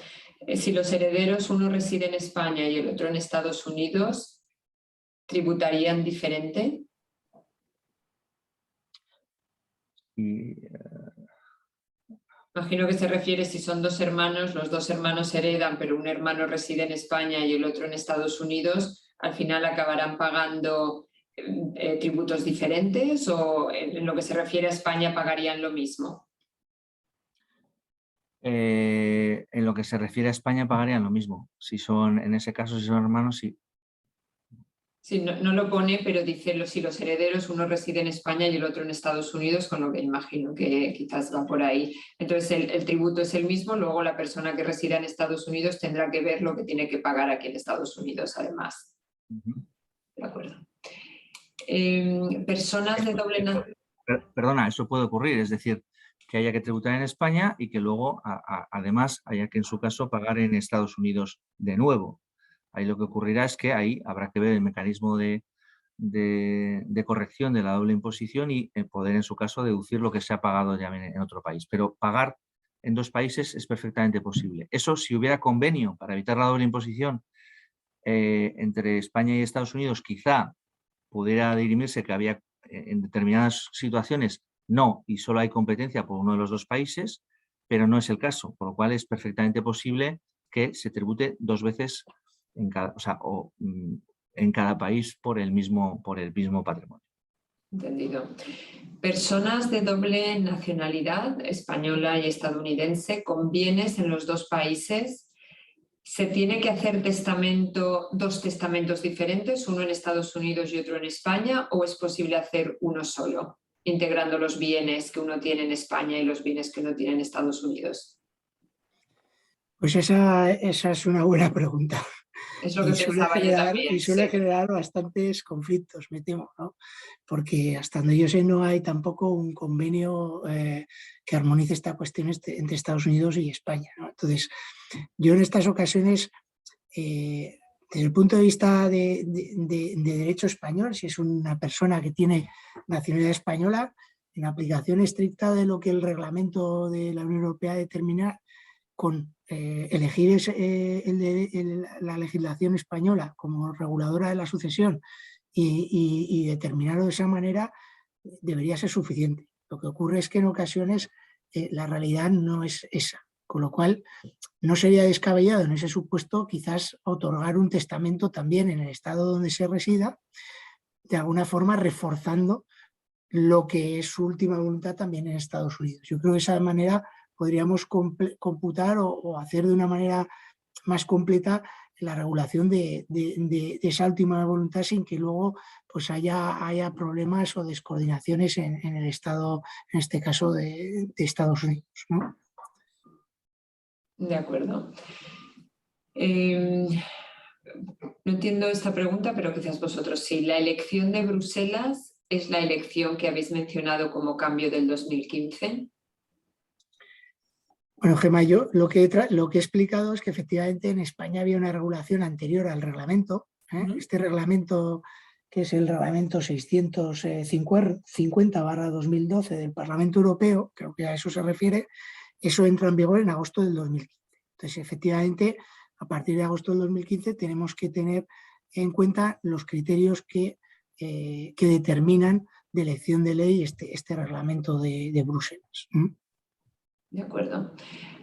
Si los herederos, uno reside en España y el otro en Estados Unidos, ¿tributarían diferente? Imagino que se refiere si son dos hermanos, los dos hermanos heredan, pero un hermano reside en España y el otro en Estados Unidos, ¿al final acabarán pagando tributos diferentes o en lo que se refiere a España pagarían lo mismo? En lo que se refiere a España pagarían lo mismo. Si son, en ese caso, si son hermanos, sí. Sí, no lo pone, pero dice si los herederos, uno reside en España y el otro en Estados Unidos, con lo que imagino que quizás va por ahí. Entonces el tributo es el mismo, luego la persona que resida en Estados Unidos tendrá que ver lo que tiene que pagar aquí en Estados Unidos, además. De acuerdo. Personas de doble nacionalidad. Perdona, eso puede ocurrir, es decir, que haya que tributar en España y que luego, además, haya que en su caso pagar en Estados Unidos de nuevo. Ahí lo que ocurrirá es que ahí habrá que ver el mecanismo de corrección de la doble imposición y poder en su caso deducir lo que se ha pagado ya en otro país. Pero pagar en dos países es perfectamente posible. Eso si hubiera convenio para evitar la doble imposición entre España y Estados Unidos, quizá pudiera dirimirse que había en determinadas situaciones no y solo hay competencia por uno de los dos países, pero no es el caso, por lo cual es perfectamente posible que se tribute dos veces en cada, en cada país por el mismo patrimonio. Entendido. Personas de doble nacionalidad, española y estadounidense, con bienes en los dos países, ¿se tiene que hacer dos testamentos diferentes, uno en Estados Unidos y otro en España, o es posible hacer uno solo, integrando los bienes que uno tiene en España y los bienes que uno tiene en Estados Unidos? Pues esa es una buena pregunta. Es lo que pensaba yo también. Suele generar bastantes conflictos, me temo, ¿no? Porque hasta donde yo sé no hay tampoco un convenio que armonice esta cuestión entre Estados Unidos y España, ¿no? Entonces, yo en estas ocasiones, desde el punto de vista de derecho español, si es una persona que tiene nacionalidad española, en aplicación estricta de lo que el reglamento de la Unión Europea determina, con elegir la legislación española como reguladora de la sucesión y determinarlo de esa manera, debería ser suficiente. Lo que ocurre es que en ocasiones la realidad no es esa, con lo cual no sería descabellado en ese supuesto quizás otorgar un testamento también en el estado donde se resida, de alguna forma reforzando lo que es su última voluntad también en Estados Unidos. Yo creo que de esa manera podríamos computar o hacer de una manera más completa la regulación de esa última voluntad sin que luego pues haya problemas o descoordinaciones en el Estado, en este caso de Estados Unidos, ¿no? De acuerdo. No entiendo esta pregunta, pero quizás vosotros sí. ¿La elección de Bruselas es la elección que habéis mencionado como cambio del 2015? Bueno, Gemma, yo lo que he explicado es que efectivamente en España había una regulación anterior al reglamento. Este reglamento, que es el reglamento 650/2012 del Parlamento Europeo, creo que a eso se refiere, eso entra en vigor en agosto del 2015. Entonces, efectivamente, a partir de agosto del 2015 tenemos que tener en cuenta los criterios que determinan de elección de ley este reglamento de Bruselas. De acuerdo.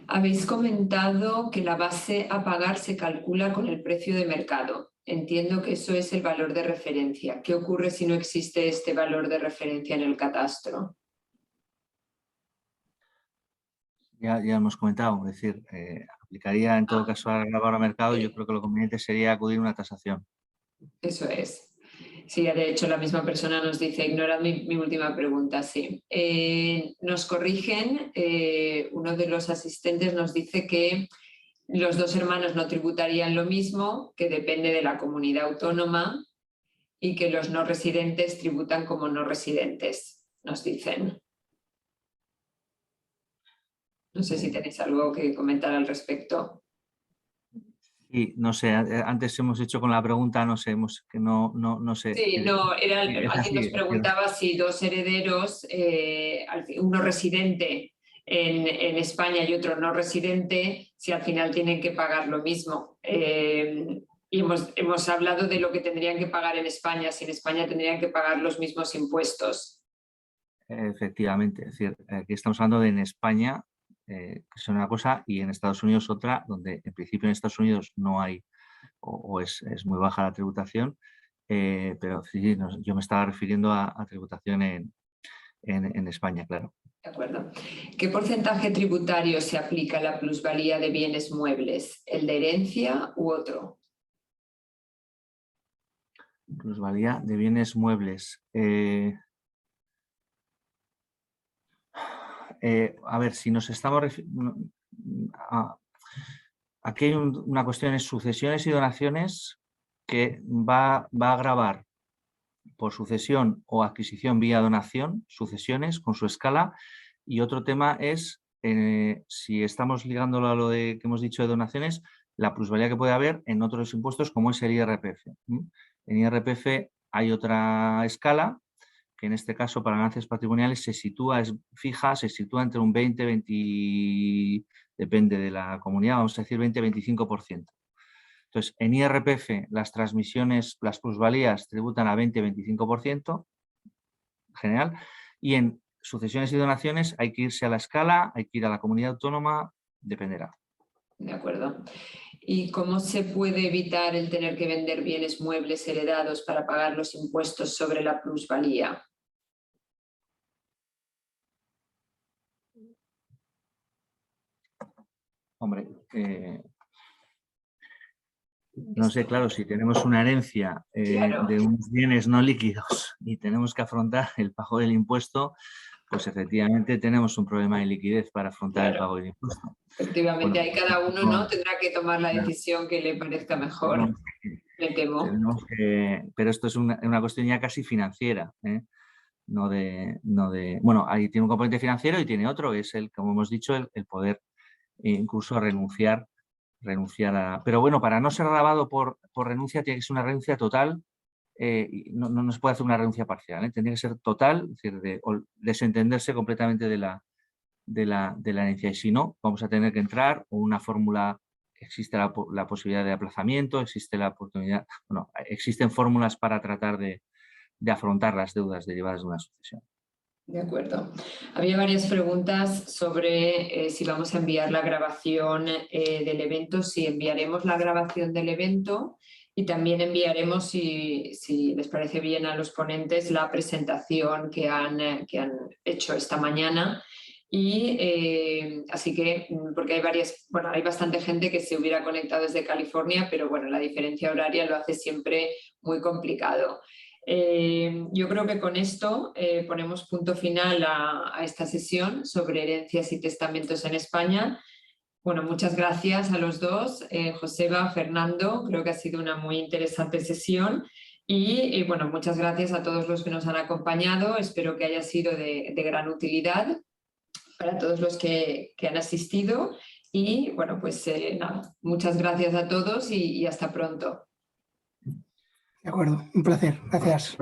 Habéis comentado que la base a pagar se calcula con el precio de mercado. Entiendo que eso es el valor de referencia. ¿Qué ocurre si no existe este valor de referencia en el catastro? Ya hemos comentado, es decir, aplicaría en todo caso a grabar a mercado, yo creo que lo conveniente sería acudir a una tasación. Eso es. Sí, de hecho la misma persona nos dice, ignora mi última pregunta, sí. Nos corrigen, uno de los asistentes nos dice que los dos hermanos no tributarían lo mismo, que depende de la comunidad autónoma y que los no residentes tributan como no residentes, nos dicen. No sé si tenéis algo que comentar al respecto. Sí, no sé, antes hemos hecho con la pregunta, no sé, que no sé. Sí, no, alguien nos preguntaba si dos herederos, uno residente en España y otro no residente, si al final tienen que pagar lo mismo. Y hemos hablado de lo que tendrían que pagar en España, si en España tendrían que pagar los mismos impuestos. Efectivamente, es decir, aquí estamos hablando de en España, que es una cosa, y en Estados Unidos otra, donde en principio en Estados Unidos no hay o es muy baja la tributación, pero sí, yo me estaba refiriendo a tributación en España, claro. De acuerdo. ¿Qué porcentaje tributario se aplica a la plusvalía de bienes muebles? ¿El de herencia u otro? Plusvalía de bienes muebles. A ver, si nos estamos refiriendo... Aquí hay una cuestión, es sucesiones y donaciones que va a gravar por sucesión o adquisición vía donación, sucesiones con su escala, y otro tema es, si estamos ligándolo a lo que hemos dicho de donaciones, la plusvalía que puede haber en otros impuestos como es el IRPF. En IRPF hay otra escala que en este caso para ganancias patrimoniales se sitúa, es fija, se sitúa entre un 20, depende de la comunidad, vamos a decir 20-25%. Entonces, en IRPF las transmisiones, las plusvalías tributan a 20-25% general, y en sucesiones y donaciones hay que irse a la escala, hay que ir a la comunidad autónoma, dependerá. De acuerdo. ¿Y cómo se puede evitar el tener que vender bienes muebles heredados para pagar los impuestos sobre la plusvalía? Hombre, no sé, claro, si tenemos una herencia Claro. de unos bienes no líquidos y tenemos que afrontar el pago del impuesto, pues efectivamente tenemos un problema de liquidez para afrontar el pago del impuesto. Efectivamente, Bueno, ahí cada uno ¿no? tendrá que tomar la decisión que le parezca mejor, me temo. Pero esto es una cuestión ya casi financiera, ¿eh? Bueno, ahí tiene un componente financiero y tiene otro, es como hemos dicho, el poder incluso renunciar a... Pero bueno, para no ser grabado por renuncia tiene que ser una renuncia total, no se puede hacer una renuncia parcial, ¿eh? Tendría que ser total, es decir, desentenderse completamente de la herencia, y si no, vamos a tener que entrar o una fórmula, existe la posibilidad de aplazamiento, existe la oportunidad, bueno, existen fórmulas para tratar de afrontar las deudas derivadas de una sucesión. De acuerdo. Había varias preguntas sobre si vamos a enviar la grabación del evento, si enviaremos la grabación del evento y también enviaremos, si les parece bien a los ponentes, la presentación que han hecho esta mañana. Y así que, porque hay bastante gente que se hubiera conectado desde California, pero bueno, la diferencia horaria lo hace siempre muy complicado. Yo creo que con esto ponemos punto final a esta sesión sobre herencias y testamentos en España. Bueno, muchas gracias a los dos, Joseba, Fernando, creo que ha sido una muy interesante sesión y bueno, muchas gracias a todos los que nos han acompañado, espero que haya sido de gran utilidad para todos los que han asistido y bueno, pues nada, muchas gracias a todos y hasta pronto. De acuerdo, un placer, gracias.